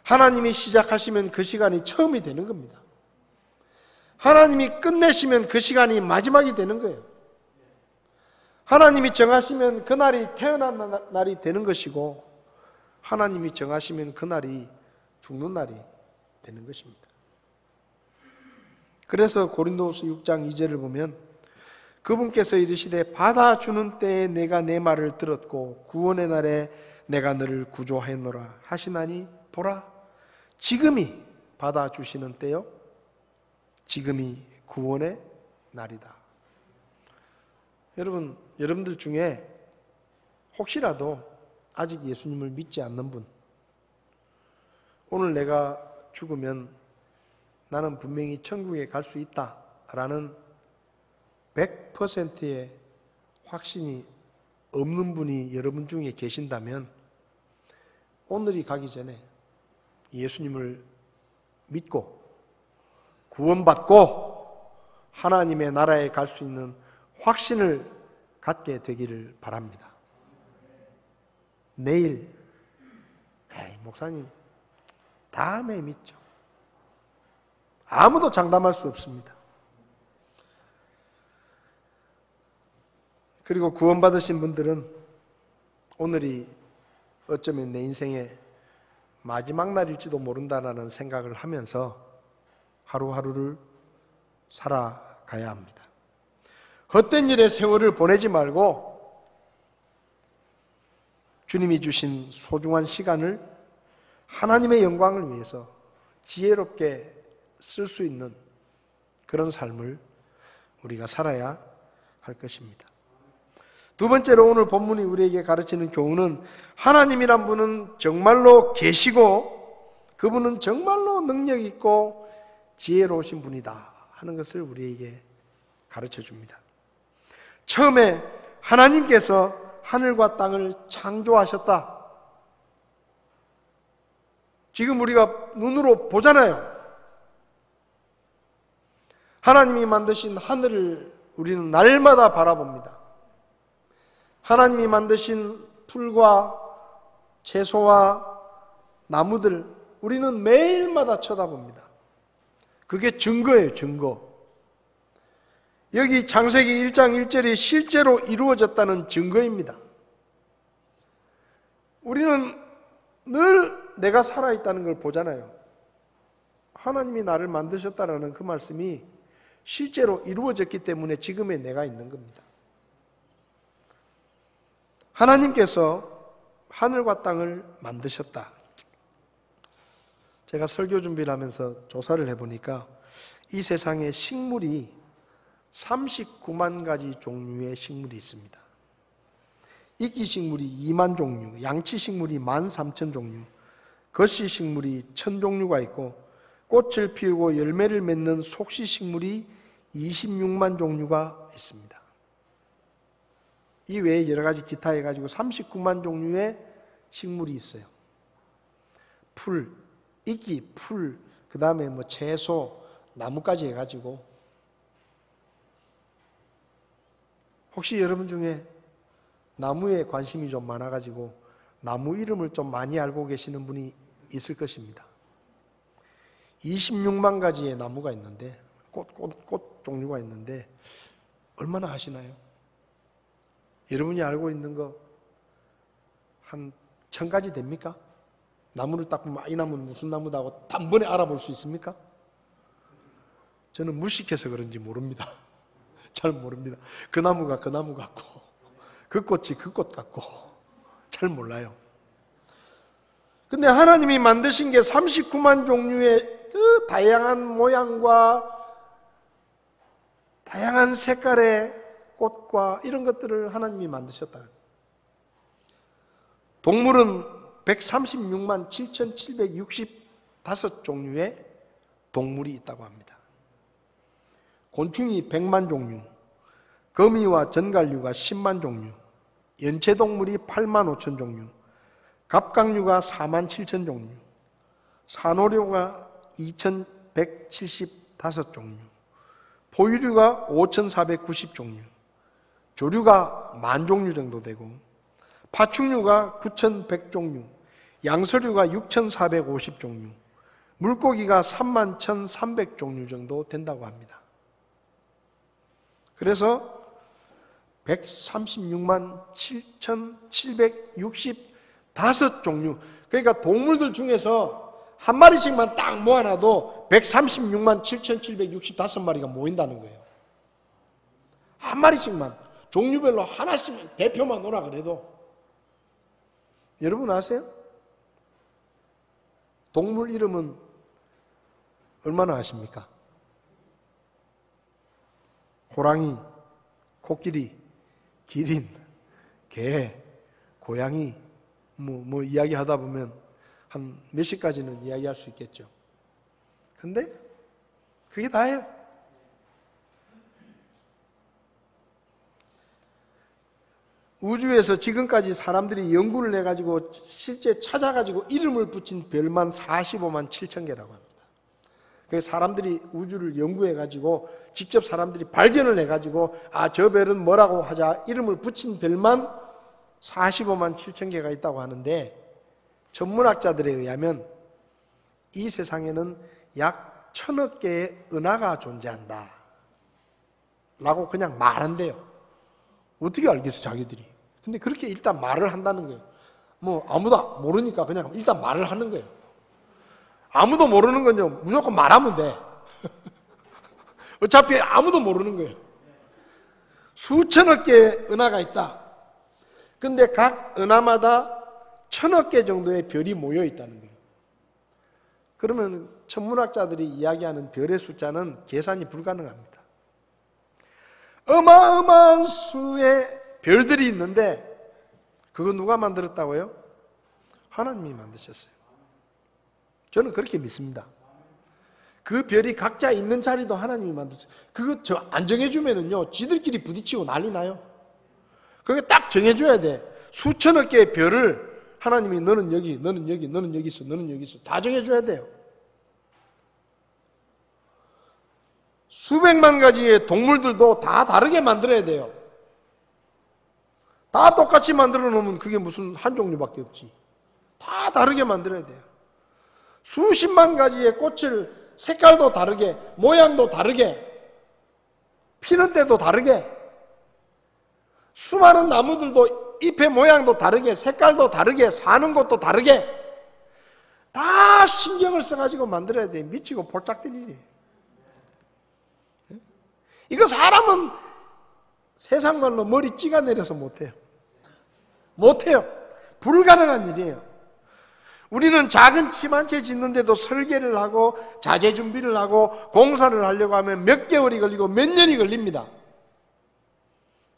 하나님이 시작하시면 그 시간이 처음이 되는 겁니다. 하나님이 끝내시면 그 시간이 마지막이 되는 거예요. 하나님이 정하시면 그날이 태어난 날이 되는 것이고 하나님이 정하시면 그날이 죽는 날이 되는 것입니다. 그래서 고린도후서 6장 2절을 보면 그분께서 이르시되 받아주는 때에 내가 내 말을 들었고 구원의 날에 내가 너를 구조하였노라 하시나니 보라 지금이 받아주시는 때요 지금이 구원의 날이다. 여러분들 중에 혹시라도 아직 예수님을 믿지 않는 분, 오늘 내가 죽으면 나는 분명히 천국에 갈 수 있다라는 100%의 확신이 없는 분이 여러분 중에 계신다면 오늘이 가기 전에 예수님을 믿고 구원받고 하나님의 나라에 갈 수 있는 확신을 갖게 되기를 바랍니다. 내일, 목사님, 다음에 믿죠. 아무도 장담할 수 없습니다. 그리고 구원받으신 분들은 오늘이 어쩌면 내 인생의 마지막 날일지도 모른다라는 생각을 하면서 하루하루를 살아가야 합니다. 헛된 일에 세월을 보내지 말고 주님이 주신 소중한 시간을 하나님의 영광을 위해서 지혜롭게 쓸 수 있는 그런 삶을 우리가 살아야 할 것입니다. 두 번째로 오늘 본문이 우리에게 가르치는 교훈은 하나님이란 분은 정말로 계시고 그분은 정말로 능력 있고 지혜로우신 분이다 하는 것을 우리에게 가르쳐 줍니다. 처음에 하나님께서 하늘과 땅을 창조하셨다. 지금 우리가 눈으로 보잖아요. 하나님이 만드신 하늘을 우리는 날마다 바라봅니다. 하나님이 만드신 풀과 채소와 나무들 우리는 매일마다 쳐다봅니다. 그게 증거예요, 증거. 여기 창세기 1장 1절이 실제로 이루어졌다는 증거입니다. 우리는 늘 내가 살아있다는 걸 보잖아요. 하나님이 나를 만드셨다라는 그 말씀이 실제로 이루어졌기 때문에 지금의 내가 있는 겁니다. 하나님께서 하늘과 땅을 만드셨다. 제가 설교 준비를 하면서 조사를 해보니까 이 세상에 식물이 39만 가지 종류의 식물이 있습니다. 이끼식물이 2만 종류, 양치식물이 13,000종류, 거시식물이 1000종류가 있고 꽃을 피우고 열매를 맺는 속시식물이 26만 종류가 있습니다. 이 외에 여러 가지 기타 해가지고 39만 종류의 식물이 있어요. 풀, 이끼, 풀, 그 다음에 채소, 나무까지 해가지고 혹시 여러분 중에 나무에 관심이 좀 많아가지고 나무 이름을 좀 많이 알고 계시는 분이 있을 것입니다. 26만 가지의 나무가 있는데 꽃 종류가 있는데 얼마나 아시나요? 여러분이 알고 있는 거 한 1000가지 됩니까? 나무를 딱 보면 이 나무는 무슨 나무다 하고 단번에 알아볼 수 있습니까? 저는 무식해서 그런지 모릅니다. 잘 모릅니다. 그 나무가 그 나무 같고 그 꽃이 그 꽃 같고 잘 몰라요. 근데 하나님이 만드신 게 39만 종류의 그 다양한 모양과 다양한 색깔의 꽃과 이런 것들을 하나님이 만드셨다. 동물은 136만 7,765종류의 동물이 있다고 합니다. 곤충이 100만 종류, 거미와 전갈류가 10만 종류, 연체동물이 8만 5천 종류, 갑각류가 4만 7천 종류, 산호류가 2,175종류, 포유류가 5,490종류, 조류가 10,000종류 정도 되고, 파충류가 9,100종류, 양서류가 6,450종류, 물고기가 31,300종류 정도 된다고 합니다. 그래서 136만 7,765종류, 그러니까 동물들 중에서 한 마리씩만 딱 모아놔도 136만 7,765마리가 모인다는 거예요. 한 마리씩만, 종류별로 하나씩 대표만 오라 그래도. 여러분 아세요? 동물 이름은 얼마나 아십니까? 호랑이, 코끼리, 기린, 개, 고양이, 뭐 이야기하다 보면 한 몇십 가지는 이야기할 수 있겠죠. 근데 그게 다예요. 우주에서 지금까지 사람들이 연구를 해가지고 실제 찾아가지고 이름을 붙인 별만 45만 7천 개라고 합니다. 그래서 사람들이 우주를 연구해가지고 직접 사람들이 발견을 해가지고 저 별은 뭐라고 하자 이름을 붙인 별만 45만 7천 개가 있다고 하는데, 천문학자들에 의하면 이 세상에는 약 1,000억 개의 은하가 존재한다 라고 그냥 말한대요. 어떻게 알겠어 자기들이. 근데 그렇게 일단 말을 한다는 거예요. 뭐 아무도 모르니까 그냥 일단 말을 하는 거예요. 아무도 모르는 건요 무조건 말하면 돼. 어차피 아무도 모르는 거예요. 수천억 개의 은하가 있다. 근데 각 은하마다 1,000억 개 정도의 별이 모여 있다는 거예요. 그러면 천문학자들이 이야기하는 별의 숫자는 계산이 불가능합니다. 어마어마한 수의 별들이 있는데 그거 누가 만들었다고요? 하나님이 만드셨어요. 저는 그렇게 믿습니다. 그 별이 각자 있는 자리도 하나님이 만드셨어요. 그거 안 정해주면은요 지들끼리 부딪히고 난리 나요. 그게 딱 정해줘야 돼. 수천억 개의 별을 하나님이 너는 여기, 너는 여기, 너는 여기 있어, 너는 여기 있어 다 정해줘야 돼요. 수백만 가지의 동물들도 다 다르게 만들어야 돼요. 다 똑같이 만들어 놓으면 그게 무슨 한 종류밖에 없지. 다 다르게 만들어야 돼요. 수십만 가지의 꽃을 색깔도 다르게, 모양도 다르게, 피는 때도 다르게, 수많은 나무들도 잎의 모양도 다르게, 색깔도 다르게, 사는 곳도 다르게 다 신경을 써가지고 만들어야 돼. 미치고 볼짝 뛸 일이에요. 이거 사람은 세상 말로 머리 찍어내려서 못해요. 못해요. 불가능한 일이에요. 우리는 작은 집 한 채 짓는데도 설계를 하고 자재 준비를 하고 공사를 하려고 하면 몇 개월이 걸리고 몇 년이 걸립니다.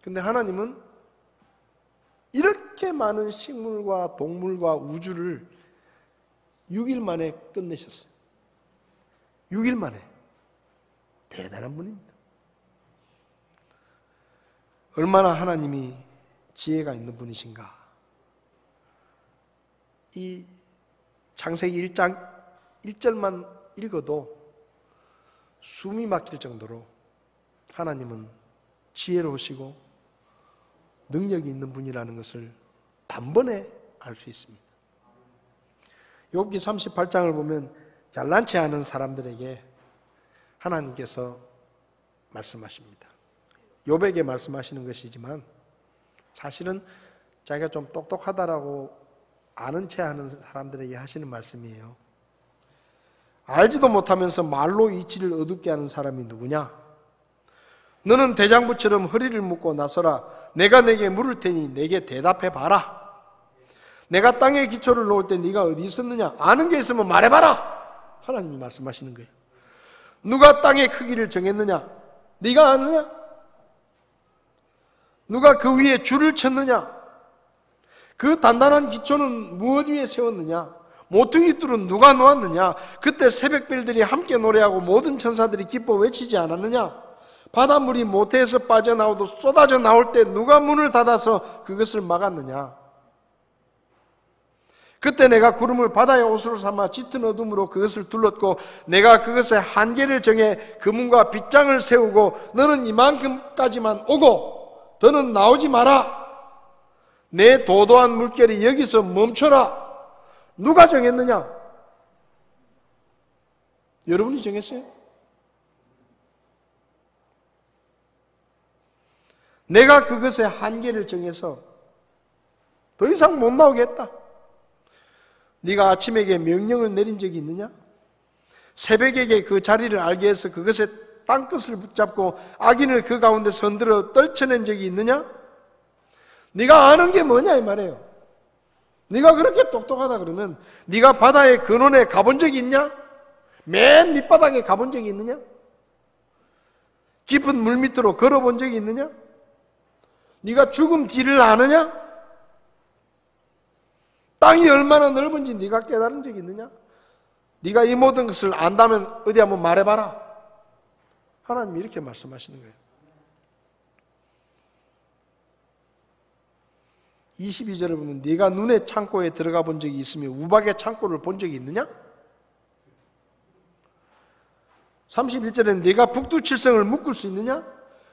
근데 하나님은 이렇게 많은 식물과 동물과 우주를 6일 만에 끝내셨어요. 6일 만에. 대단한 분입니다. 얼마나 하나님이 지혜가 있는 분이신가. 이 창세기 1장 1절만 읽어도 숨이 막힐 정도로 하나님은 지혜로우시고 능력이 있는 분이라는 것을 단번에 알 수 있습니다. 욥기 38장을 보면 잘난 체 하는 사람들에게 하나님께서 말씀하십니다. 욥에게 말씀하시는 것이지만 사실은 자기가 좀 똑똑하다라고 아는 체 하는 사람들에게 하시는 말씀이에요. 알지도 못하면서 말로 이치를 어둡게 하는 사람이 누구냐? 너는 대장부처럼 허리를 묶고 나서라. 내가 내게 물을 테니 내게 대답해 봐라. 내가 땅에 기초를 놓을 때 네가 어디 있었느냐? 아는 게 있으면 말해봐라. 하나님이 말씀하시는 거예요. 누가 땅의 크기를 정했느냐? 네가 아느냐? 누가 그 위에 줄을 쳤느냐? 그 단단한 기초는 무엇 위에 세웠느냐? 모퉁이 뚫은 누가 놓았느냐? 그때 새벽별들이 함께 노래하고 모든 천사들이 기뻐 외치지 않았느냐? 바닷물이 모태에서 빠져나오도 쏟아져 나올 때 누가 문을 닫아서 그것을 막았느냐? 그때 내가 구름을 바다의 옷으로 삼아 짙은 어둠으로 그것을 둘렀고 내가 그것의 한계를 정해 금은과 빗장을 세우고 너는 이만큼까지만 오고 더는 나오지 마라. 내 도도한 물결이 여기서 멈춰라. 누가 정했느냐? 여러분이 정했어요? 내가 그것의 한계를 정해서 더 이상 못 나오게 했다. 네가 아침에게 명령을 내린 적이 있느냐? 새벽에게 그 자리를 알게 해서 그것의 땅끝을 붙잡고 악인을 그 가운데서 흔들어 떨쳐낸 적이 있느냐? 네가 아는 게 뭐냐 이 말이에요. 네가 그렇게 똑똑하다 그러면 네가 바다의 근원에 가본 적이 있냐? 맨 밑바닥에 가본 적이 있느냐? 깊은 물 밑으로 걸어본 적이 있느냐? 네가 죽음 뒤를 아느냐? 땅이 얼마나 넓은지 네가 깨달은 적이 있느냐? 네가 이 모든 것을 안다면 어디 한번 말해봐라. 하나님이 이렇게 말씀하시는 거예요. 22절을 보면 네가 눈의 창고에 들어가 본 적이 있으며 우박의 창고를 본 적이 있느냐? 31절에는 네가 북두칠성을 묶을 수 있느냐?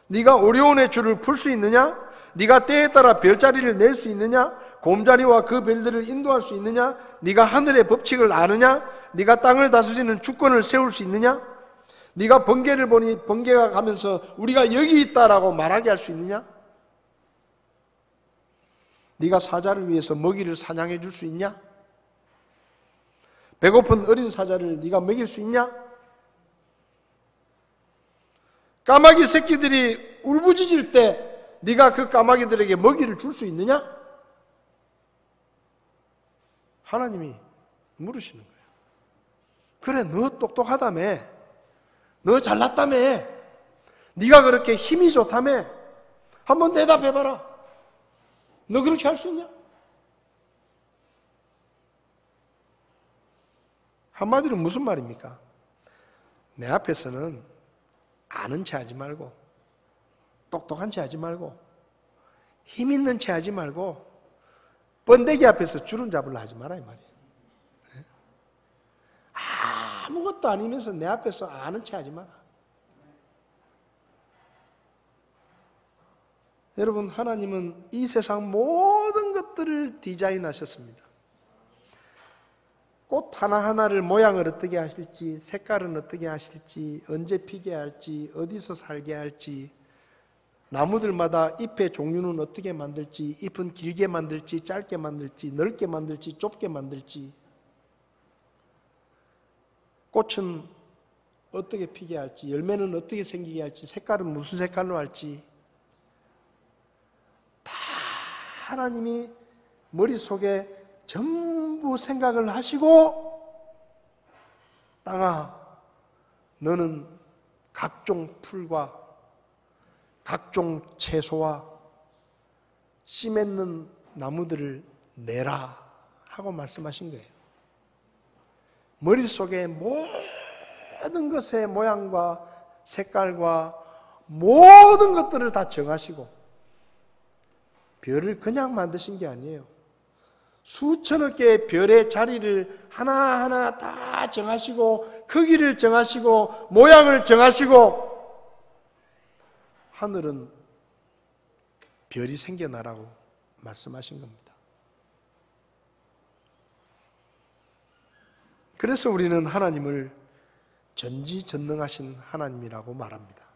네가 오리온의 줄을 풀 수 있느냐? 네가 때에 따라 별자리를 낼 수 있느냐? 곰자리와 그 별들을 인도할 수 있느냐? 네가 하늘의 법칙을 아느냐? 네가 땅을 다스리는 주권을 세울 수 있느냐? 네가 번개를 보니 번개가 가면서 우리가 여기 있다라고 말하게 할 수 있느냐? 네가 사자를 위해서 먹이를 사냥해 줄 수 있냐? 배고픈 어린 사자를 네가 먹일 수 있냐? 까마귀 새끼들이 울부짖을 때 네가 그 까마귀들에게 먹이를 줄 수 있느냐? 하나님이 물으시는 거예요. 그래, 너 똑똑하다며, 너 잘났다며, 네가 그렇게 힘이 좋다며, 한번 대답해봐라. 너 그렇게 할 수 있냐? 한마디로 무슨 말입니까? 내 앞에서는 아는 체 하지 말고, 똑똑한 체 하지 말고, 힘 있는 체 하지 말고, 번데기 앞에서 주름 잡으려 하지 마라 이 말이에요. 아무것도 아니면서 내 앞에서 아는 체 하지 마라. 여러분, 하나님은 이 세상 모든 것들을 디자인하셨습니다. 꽃 하나하나를 모양을 어떻게 하실지, 색깔은 어떻게 하실지, 언제 피게 할지, 어디서 살게 할지, 나무들마다 잎의 종류는 어떻게 만들지, 잎은 길게 만들지, 짧게 만들지, 넓게 만들지, 좁게 만들지, 꽃은 어떻게 피게 할지, 열매는 어떻게 생기게 할지, 색깔은 무슨 색깔로 할지, 다 하나님이 머릿속에 전부 생각을 하시고, 땅아, 너는 각종 풀과 각종 채소와 씨 맺는 나무들을 내라 하고 말씀하신 거예요. 머릿속에 모든 것의 모양과 색깔과 모든 것들을 다 정하시고, 별을 그냥 만드신 게 아니에요. 수천억 개의 별의 자리를 하나하나 다 정하시고, 크기를 정하시고, 모양을 정하시고, 하늘은 별이 생겨나라고 말씀하신 겁니다. 그래서 우리는 하나님을 전지전능하신 하나님이라고 말합니다.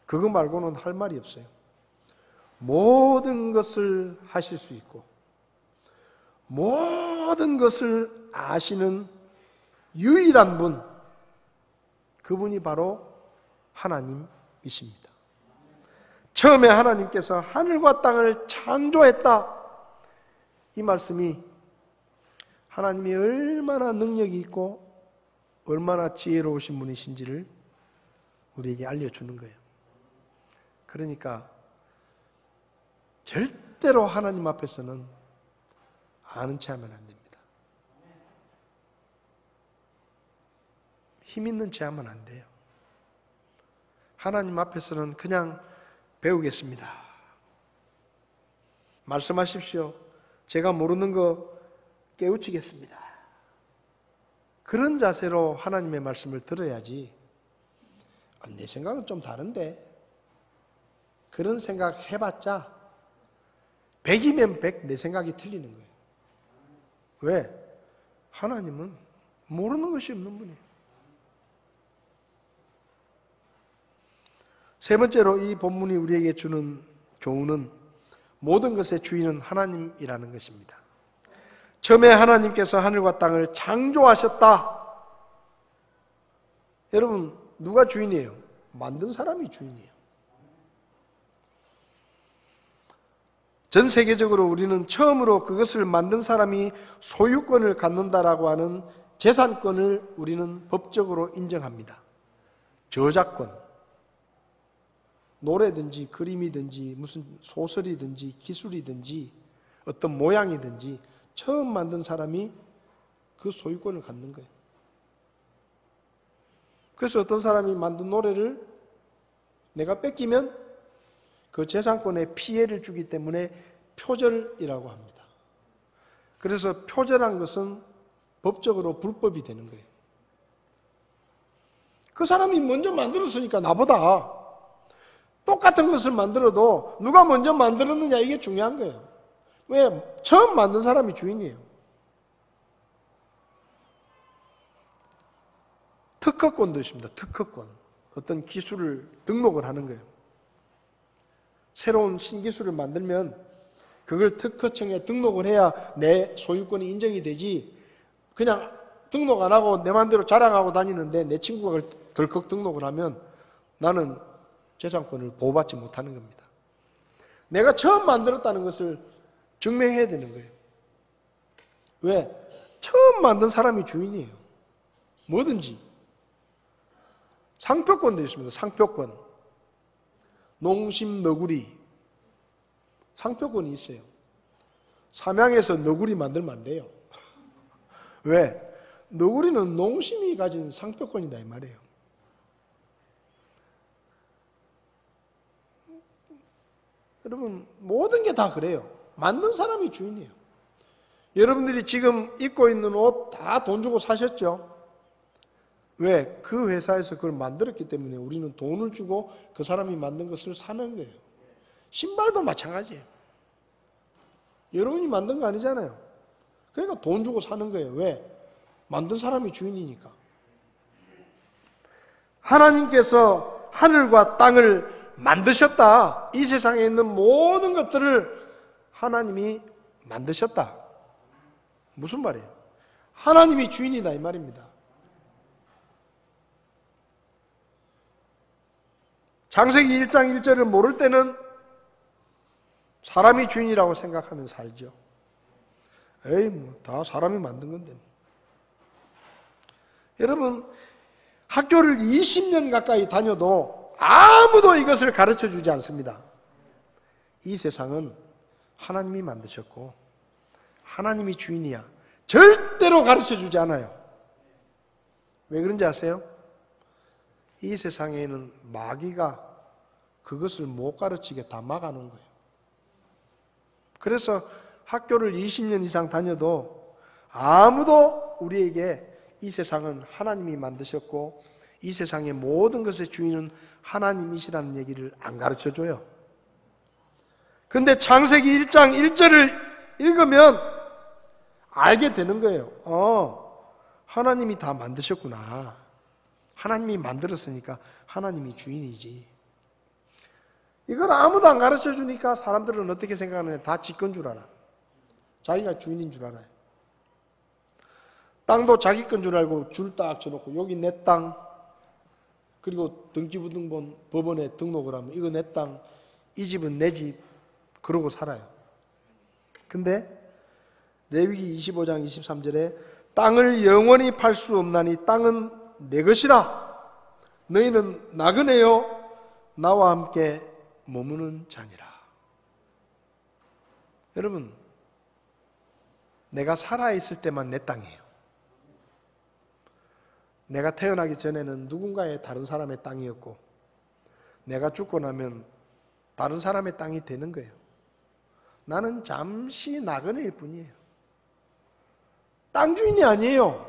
그거 말고는 할 말이 없어요. 모든 것을 하실 수 있고 모든 것을 아시는 유일한 분, 그분이 바로 하나님이십니다. 처음에 하나님께서 하늘과 땅을 창조했다, 이 말씀이 하나님이 얼마나 능력이 있고 얼마나 지혜로우신 분이신지를 우리에게 알려주는 거예요. 그러니까 절대로 하나님 앞에서는 아는 체 하면 안 됩니다. 힘 있는 체 하면 안 돼요. 하나님 앞에서는 그냥 배우겠습니다. 말씀하십시오. 제가 모르는 거 깨우치겠습니다. 그런 자세로 하나님의 말씀을 들어야지, 내 생각은 좀 다른데, 그런 생각 해봤자 100이면 100 내 생각이 틀리는 거예요. 왜? 하나님은 모르는 것이 없는 분이에요. 세 번째로 이 본문이 우리에게 주는 교훈은 모든 것의 주인은 하나님이라는 것입니다. 처음에 하나님께서 하늘과 땅을 창조하셨다. 여러분, 누가 주인이에요? 만든 사람이 주인이에요. 전 세계적으로 우리는 처음으로 그것을 만든 사람이 소유권을 갖는다라고 하는 재산권을 우리는 법적으로 인정합니다. 저작권, 노래든지 그림이든지 무슨 소설이든지 기술이든지 어떤 모양이든지 처음 만든 사람이 그 소유권을 갖는 거예요. 그래서 어떤 사람이 만든 노래를 내가 뺏기면 그 재산권에 피해를 주기 때문에 표절이라고 합니다. 그래서 표절한 것은 법적으로 불법이 되는 거예요. 그 사람이 먼저 만들었으니까 나보다 똑같은 것을 만들어도 누가 먼저 만들었느냐 이게 중요한 거예요. 왜? 처음 만든 사람이 주인이에요. 특허권도 있습니다. 특허권. 어떤 기술을 등록을 하는 거예요. 새로운 신기술을 만들면 그걸 특허청에 등록을 해야 내 소유권이 인정이 되지, 그냥 등록 안 하고 내 마음대로 자랑하고 다니는데 내 친구가 덜컥 등록을 하면 나는 재산권을 보호받지 못하는 겁니다. 내가 처음 만들었다는 것을 증명해야 되는 거예요. 왜? 처음 만든 사람이 주인이에요. 뭐든지. 상표권도 있습니다. 상표권. 농심 너구리. 상표권이 있어요. 삼양에서 너구리 만들면 안 돼요. 왜? 너구리는 농심이 가진 상표권이다 이 말이에요. 여러분, 모든 게 다 그래요. 만든 사람이 주인이에요. 여러분들이 지금 입고 있는 옷 다 돈 주고 사셨죠? 왜? 그 회사에서 그걸 만들었기 때문에 우리는 돈을 주고 그 사람이 만든 것을 사는 거예요. 신발도 마찬가지예요. 여러분이 만든 거 아니잖아요. 그러니까 돈 주고 사는 거예요. 왜? 만든 사람이 주인이니까. 하나님께서 하늘과 땅을 만드셨다. 이 세상에 있는 모든 것들을 하나님이 만드셨다. 무슨 말이에요? 하나님이 주인이다 이 말입니다. 창세기 1장 1절을 모를 때는 사람이 주인이라고 생각하면 살죠. 에이, 뭐 다 사람이 만든 건데. 여러분, 학교를 20년 가까이 다녀도 아무도 이것을 가르쳐 주지 않습니다. 이 세상은 하나님이 만드셨고 하나님이 주인이야. 절대로 가르쳐 주지 않아요. 왜 그런지 아세요? 이 세상에는 마귀가 그것을 못 가르치게 다 막아놓은 거예요. 그래서 학교를 20년 이상 다녀도 아무도 우리에게 이 세상은 하나님이 만드셨고 이 세상의 모든 것의 주인은 하나님이시라는 얘기를 안 가르쳐줘요. 그런데 창세기 1장 1절을 읽으면 알게 되는 거예요. 하나님이 다 만드셨구나. 하나님이 만들었으니까 하나님이 주인이지. 이걸 아무도 안 가르쳐 주니까 사람들은 어떻게 생각하느냐. 다 지 건 줄 알아. 자기가 주인인 줄 알아요. 땅도 자기 건 줄 알고 줄 딱 쳐놓고 여기 내 땅, 그리고 등기부등본 법원에 등록을 하면 이거 내 땅, 이 집은 내 집, 그러고 살아요. 근데 레위기 25장 23절에 땅을 영원히 팔 수 없나니 땅은 내 것이라. 너희는 나그네요 나와 함께 머무는 자니라. 여러분, 내가 살아있을 때만 내 땅이에요. 내가 태어나기 전에는 누군가의 다른 사람의 땅이었고 내가 죽고 나면 다른 사람의 땅이 되는 거예요. 나는 잠시 나그네일 뿐이에요. 땅 주인이 아니에요.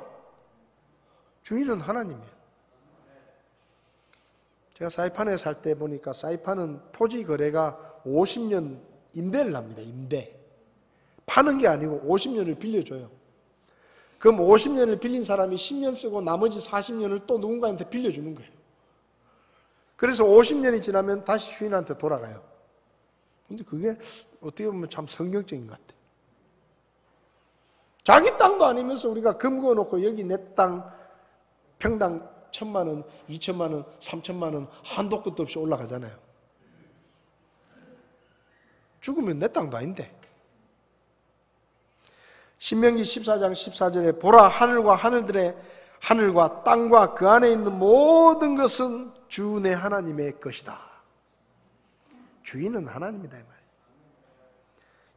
주인은 하나님이에요. 제가 사이판에 살 때 보니까 사이판은 토지 거래가 50년 임대를 합니다. 임대. 파는 게 아니고 50년을 빌려줘요. 그럼 50년을 빌린 사람이 10년 쓰고 나머지 40년을 또 누군가한테 빌려주는 거예요. 그래서 50년이 지나면 다시 주인한테 돌아가요. 근데 그게 어떻게 보면 참 성경적인 것 같아요. 자기 땅도 아니면서 우리가 금 그어놓고 여기 내 땅 평당 1,000만 원, 2천만 원, 3천만 원 한도 끝도 없이 올라가잖아요. 죽으면 내 땅도 아닌데. 신명기 14장 14절에 보라 하늘과 땅과 그 안에 있는 모든 것은 주 내 하나님의 것이다. 주인은 하나님이다 이 말이에요.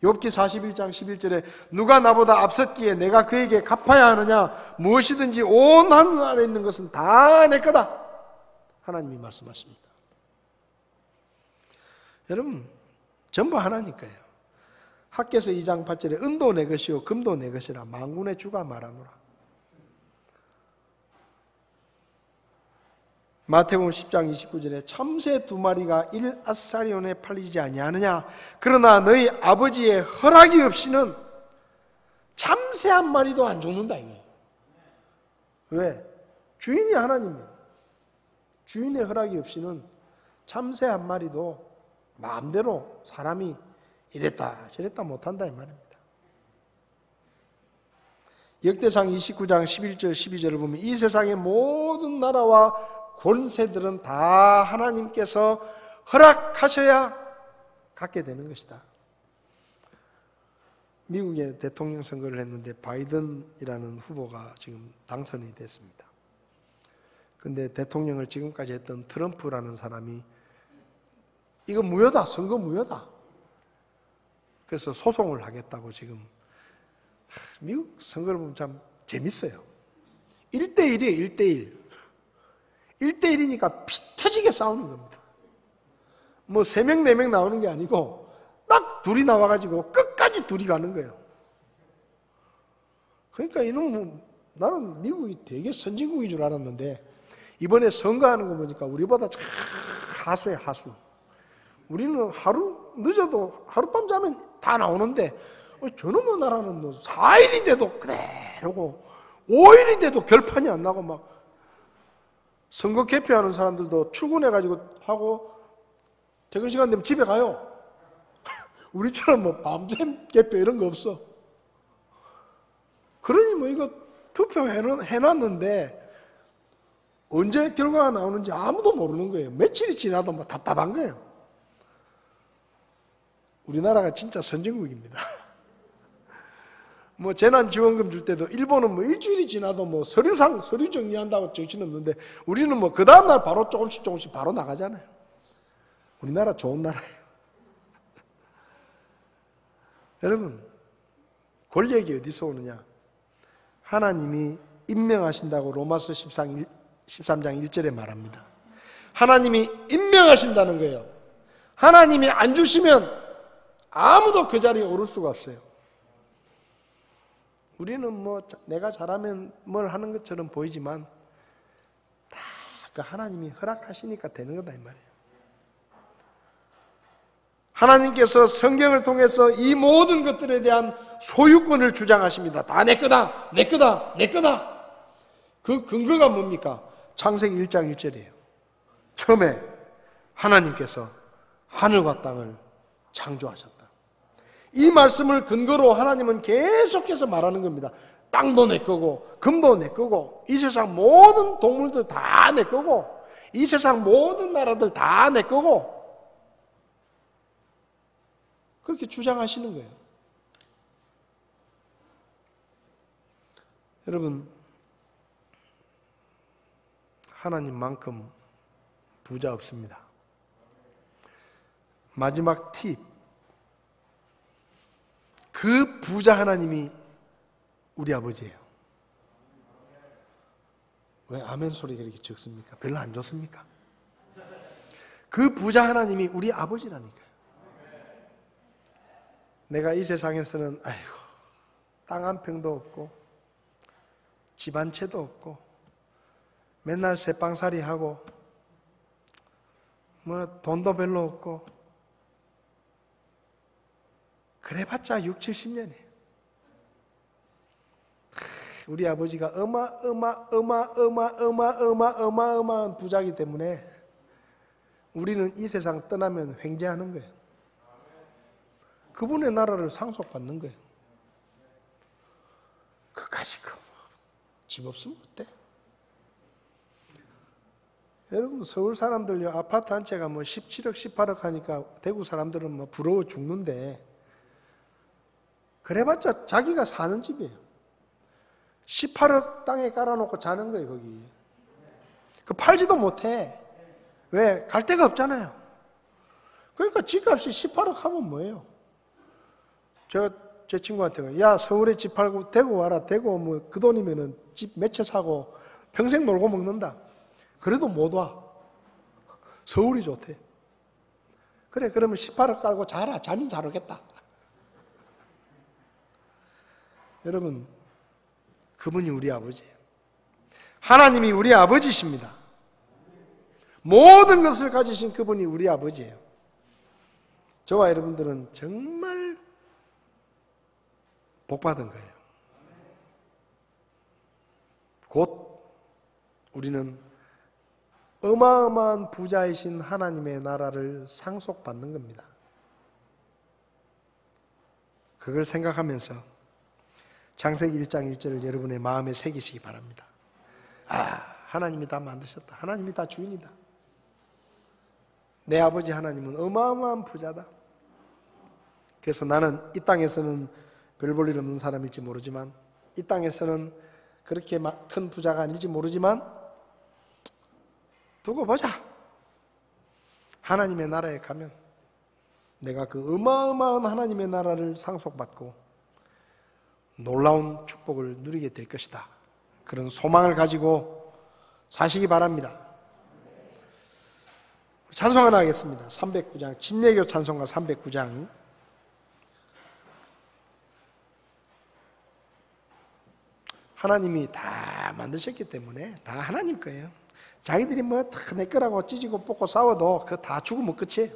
욥기 41장 11절에 누가 나보다 앞섰기에 내가 그에게 갚아야 하느냐, 무엇이든지 온 하늘 아래 있는 것은 다 내 거다. 하나님이 말씀하십니다. 여러분 전부 하나니까요. 학개서 2장 8절에 은도 내 것이요 금도 내 것이라 만군의 주가 말하노라. 마태복음 10장 29절에 참새 2마리가 1아사리온에 팔리지 아니하느냐, 그러나 너희 아버지의 허락이 없이는 참새 1마리도 안 죽는다 이거예요. 왜? 주인이 하나님이에요. 주인의 허락이 없이는 참새 1마리도 마음대로 사람이 이랬다 저랬다 못한다 이 말입니다. 역대상 29장 11절 12절을 보면 이 세상의 모든 나라와 권세들은 다 하나님께서 허락하셔야 갖게 되는 것이다. 미국의 대통령 선거를 했는데 바이든이라는 후보가 지금 당선이 됐습니다. 그런데 대통령을 지금까지 했던 트럼프라는 사람이 이거 무효다, 선거 무효다. 그래서 소송을 하겠다고 지금. 미국 선거를 보면 참 재밌어요. 1대1이에요, 1대1. 1대1이니까 피 터지게 싸우는 겁니다. 뭐 3명, 4명 나오는 게 아니고 딱 둘이 나와가지고 끝까지 둘이 가는 거예요. 그러니까 이놈, 나는 미국이 되게 선진국인 줄 알았는데 이번에 선거하는 거 보니까 우리보다 하수예요, 하수. 우리는 하루 늦어도 하룻밤 자면 다 나오는데 저놈의 나라는 뭐 4일이 돼도 그대로고 5일이 돼도 결판이 안 나고 막 선거 개표하는 사람들도 출근해가지고 하고 퇴근 시간 되면 집에 가요. 우리처럼 뭐 밤샘 개표 이런 거 없어. 그러니 뭐 이거 투표해놨는데 언제 결과가 나오는지 아무도 모르는 거예요. 며칠이 지나도 뭐 답답한 거예요. 우리나라가 진짜 선진국입니다. 뭐 재난지원금 줄 때도 일본은 뭐 일주일이 지나도 뭐 서류 정리한다고 정신없는데 우리는 뭐 그 다음날 바로 조금씩 바로 나가잖아요. 우리나라 좋은 나라예요. 여러분, 권력이 어디서 오느냐? 하나님이 임명하신다고 로마서 13장 1절에 말합니다. 하나님이 임명하신다는 거예요. 하나님이 안 주시면 아무도 그 자리에 오를 수가 없어요. 우리는 뭐 내가 잘하면 뭘 하는 것처럼 보이지만 다 그 하나님이 허락하시니까 되는 거다 이 말이에요. 하나님께서 성경을 통해서 이 모든 것들에 대한 소유권을 주장하십니다. 다 내 거다, 내 거다, 내 거다. 그 근거가 뭡니까? 창세기 1장 1절이에요. 처음에 하나님께서 하늘과 땅을 창조하셨다. 이 말씀을 근거로 하나님은 계속해서 말하는 겁니다. 땅도 내 거고 금도 내 거고 이 세상 모든 동물들 다 내 거고 이 세상 모든 나라들 다 내 거고 그렇게 주장하시는 거예요. 여러분, 하나님만큼 부자 없습니다. 마지막 팁. 그 부자 하나님이 우리 아버지예요. 왜 아멘 소리가 이렇게 적습니까? 별로 안 좋습니까? 그 부자 하나님이 우리 아버지라니까요. 내가 이 세상에서는 아이고 땅 한 평도 없고 집 한 채도 없고 맨날 새빵살이 하고 뭐 돈도 별로 없고 그래봤자 6, 70년이에요. 우리 아버지가 어마어마한 부자이기 때문에 우리는 이 세상 떠나면 횡재하는 거예요. 그분의 나라를 상속받는 거예요. 그까지 집 없으면 어때? 여러분 서울 사람들 아파트 한 채가 뭐 17억 18억 하니까 대구 사람들은 뭐 부러워 죽는데 그래봤자 자기가 사는 집이에요. 18억 땅에 깔아놓고 자는 거예요 거기. 그 팔지도 못해. 왜? 갈 데가 없잖아요. 그러니까 집값이 18억 하면 뭐예요? 제가 제 친구한테 야 서울에 집 팔고 대구 와라. 대구 뭐 그 돈이면은 집 몇 채 사고 평생 놀고 먹는다. 그래도 못 와. 서울이 좋대. 그래 그러면 18억 깔고 자라. 잠이 잘 오겠다. 여러분 그분이 우리 아버지예요. 하나님이 우리 아버지십니다. 모든 것을 가지신 그분이 우리 아버지예요. 저와 여러분들은 정말 복받은 거예요. 곧 우리는 어마어마한 부자이신 하나님의 나라를 상속받는 겁니다. 그걸 생각하면서 창세기 1장 1절을 여러분의 마음에 새기시기 바랍니다. 하나님이 다 만드셨다. 하나님이 다 주인이다. 내 아버지 하나님은 어마어마한 부자다. 그래서 나는 이 땅에서는 별 볼 일 없는 사람일지 모르지만 이 땅에서는 그렇게 큰 부자가 아닐지 모르지만 두고 보자. 하나님의 나라에 가면 내가 그 어마어마한 하나님의 나라를 상속받고 놀라운 축복을 누리게 될 것이다. 그런 소망을 가지고 사시기 바랍니다. 찬송 하나 하겠습니다. 309장 침례교 찬송가 309장. 하나님이 다 만드셨기 때문에 다 하나님 거예요. 자기들이 뭐 다 내 거라고 찢고 뽑고 싸워도 그거 다 죽으면 끝이에요.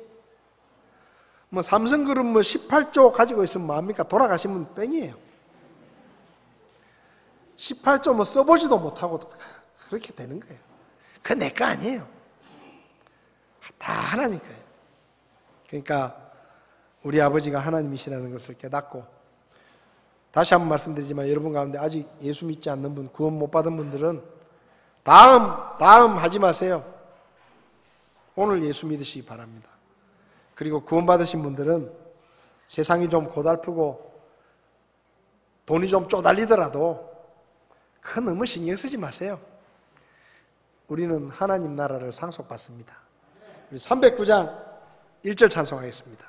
뭐 삼성그룹 뭐 18조 가지고 있으면 뭐합니까? 돌아가시면 땡이에요. 18조 뭐 써보지도 못하고 그렇게 되는 거예요. 그건 내 거 아니에요. 다 하나님 거예요. 그러니까 우리 아버지가 하나님이시라는 것을 깨닫고 다시 한번 말씀드리지만 여러분 가운데 아직 예수 믿지 않는 분, 구원 못 받은 분들은 다음 하지 마세요. 오늘 예수 믿으시기 바랍니다. 그리고 구원 받으신 분들은 세상이 좀 고달프고 돈이 좀 쪼달리더라도 그건 너무 신경 쓰지 마세요. 우리는 하나님 나라를 상속받습니다. 우리 309장 1절 찬송하겠습니다.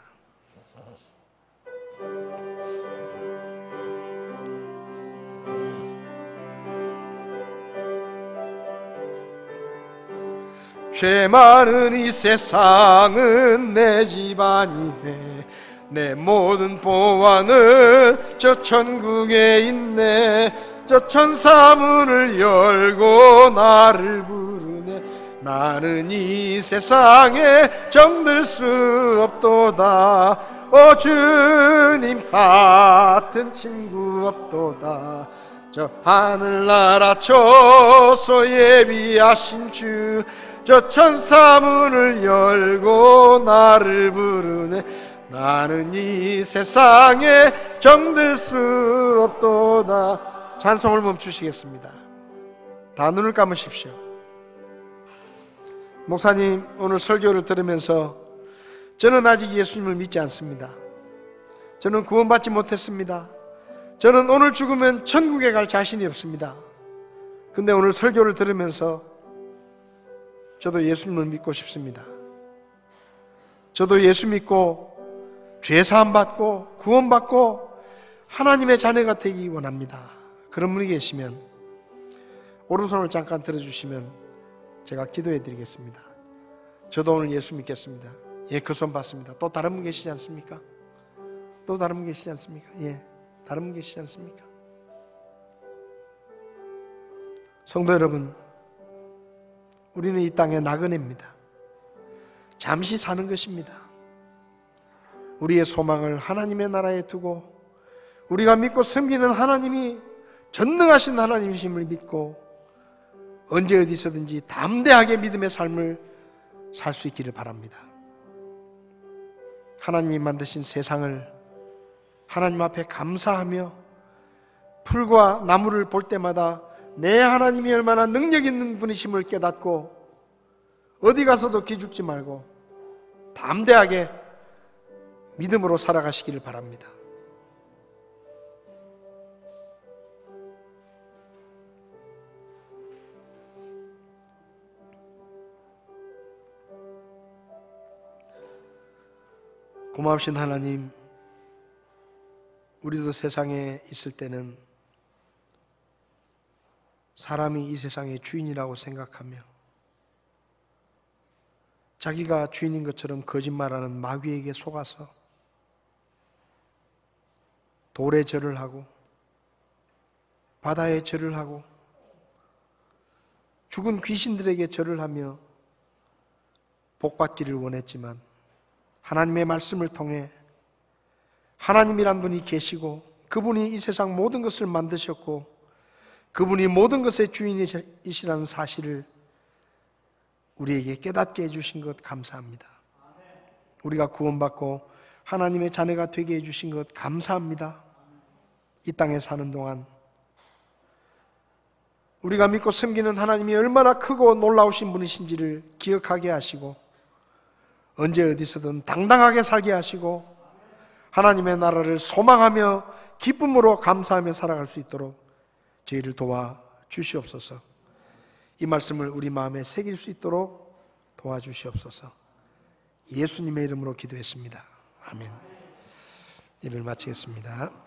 죄 많은 이 세상은 내 집안이네. 내 모든 보화는 저 천국에 있네. 저 천사문을 열고 나를 부르네. 나는 이 세상에 정들 수 없도다. 오 주님 같은 친구 없도다. 저 하늘나라 초소 예비하신 주 저 천사문을 열고 나를 부르네. 나는 이 세상에 정들 수 없도다. 찬송을 멈추시겠습니다. 다 눈을 감으십시오. 목사님 오늘 설교를 들으면서 저는 아직 예수님을 믿지 않습니다. 저는 구원받지 못했습니다. 저는 오늘 죽으면 천국에 갈 자신이 없습니다. 근데 오늘 설교를 들으면서 저도 예수님을 믿고 싶습니다. 저도 예수 믿고 죄사함 받고 구원받고 하나님의 자녀가 되기 원합니다. 그런 분이 계시면 오른손을 잠깐 들어주시면 제가 기도해 드리겠습니다. 저도 오늘 예수 믿겠습니다. 예, 그 손 받습니다. 또 다른 분 계시지 않습니까? 또 다른 분 계시지 않습니까? 예, 다른 분 계시지 않습니까? 성도 여러분, 우리는 이 땅의 나그네입니다. 잠시 사는 것입니다. 우리의 소망을 하나님의 나라에 두고 우리가 믿고 섬기는 하나님이 전능하신 하나님이심을 믿고 언제 어디서든지 담대하게 믿음의 삶을 살 수 있기를 바랍니다. 하나님이 만드신 세상을 하나님 앞에 감사하며 풀과 나무를 볼 때마다 내 하나님이 얼마나 능력 있는 분이심을 깨닫고 어디 가서도 기죽지 말고 담대하게 믿음으로 살아가시기를 바랍니다. 고마우신 하나님, 우리도 세상에 있을 때는 사람이 이 세상의 주인이라고 생각하며 자기가 주인인 것처럼 거짓말하는 마귀에게 속아서 돌에 절을 하고 바다에 절을 하고 죽은 귀신들에게 절을 하며 복받기를 원했지만 하나님의 말씀을 통해 하나님이란 분이 계시고 그분이 이 세상 모든 것을 만드셨고 그분이 모든 것의 주인이시라는 사실을 우리에게 깨닫게 해주신 것 감사합니다. 우리가 구원받고 하나님의 자녀가 되게 해주신 것 감사합니다. 이 땅에 사는 동안 우리가 믿고 섬기는 하나님이 얼마나 크고 놀라우신 분이신지를 기억하게 하시고 언제 어디서든 당당하게 살게 하시고 하나님의 나라를 소망하며 기쁨으로 감사하며 살아갈 수 있도록 저희를 도와주시옵소서. 이 말씀을 우리 마음에 새길 수 있도록 도와주시옵소서. 예수님의 이름으로 기도했습니다. 아멘. 예배를 마치겠습니다.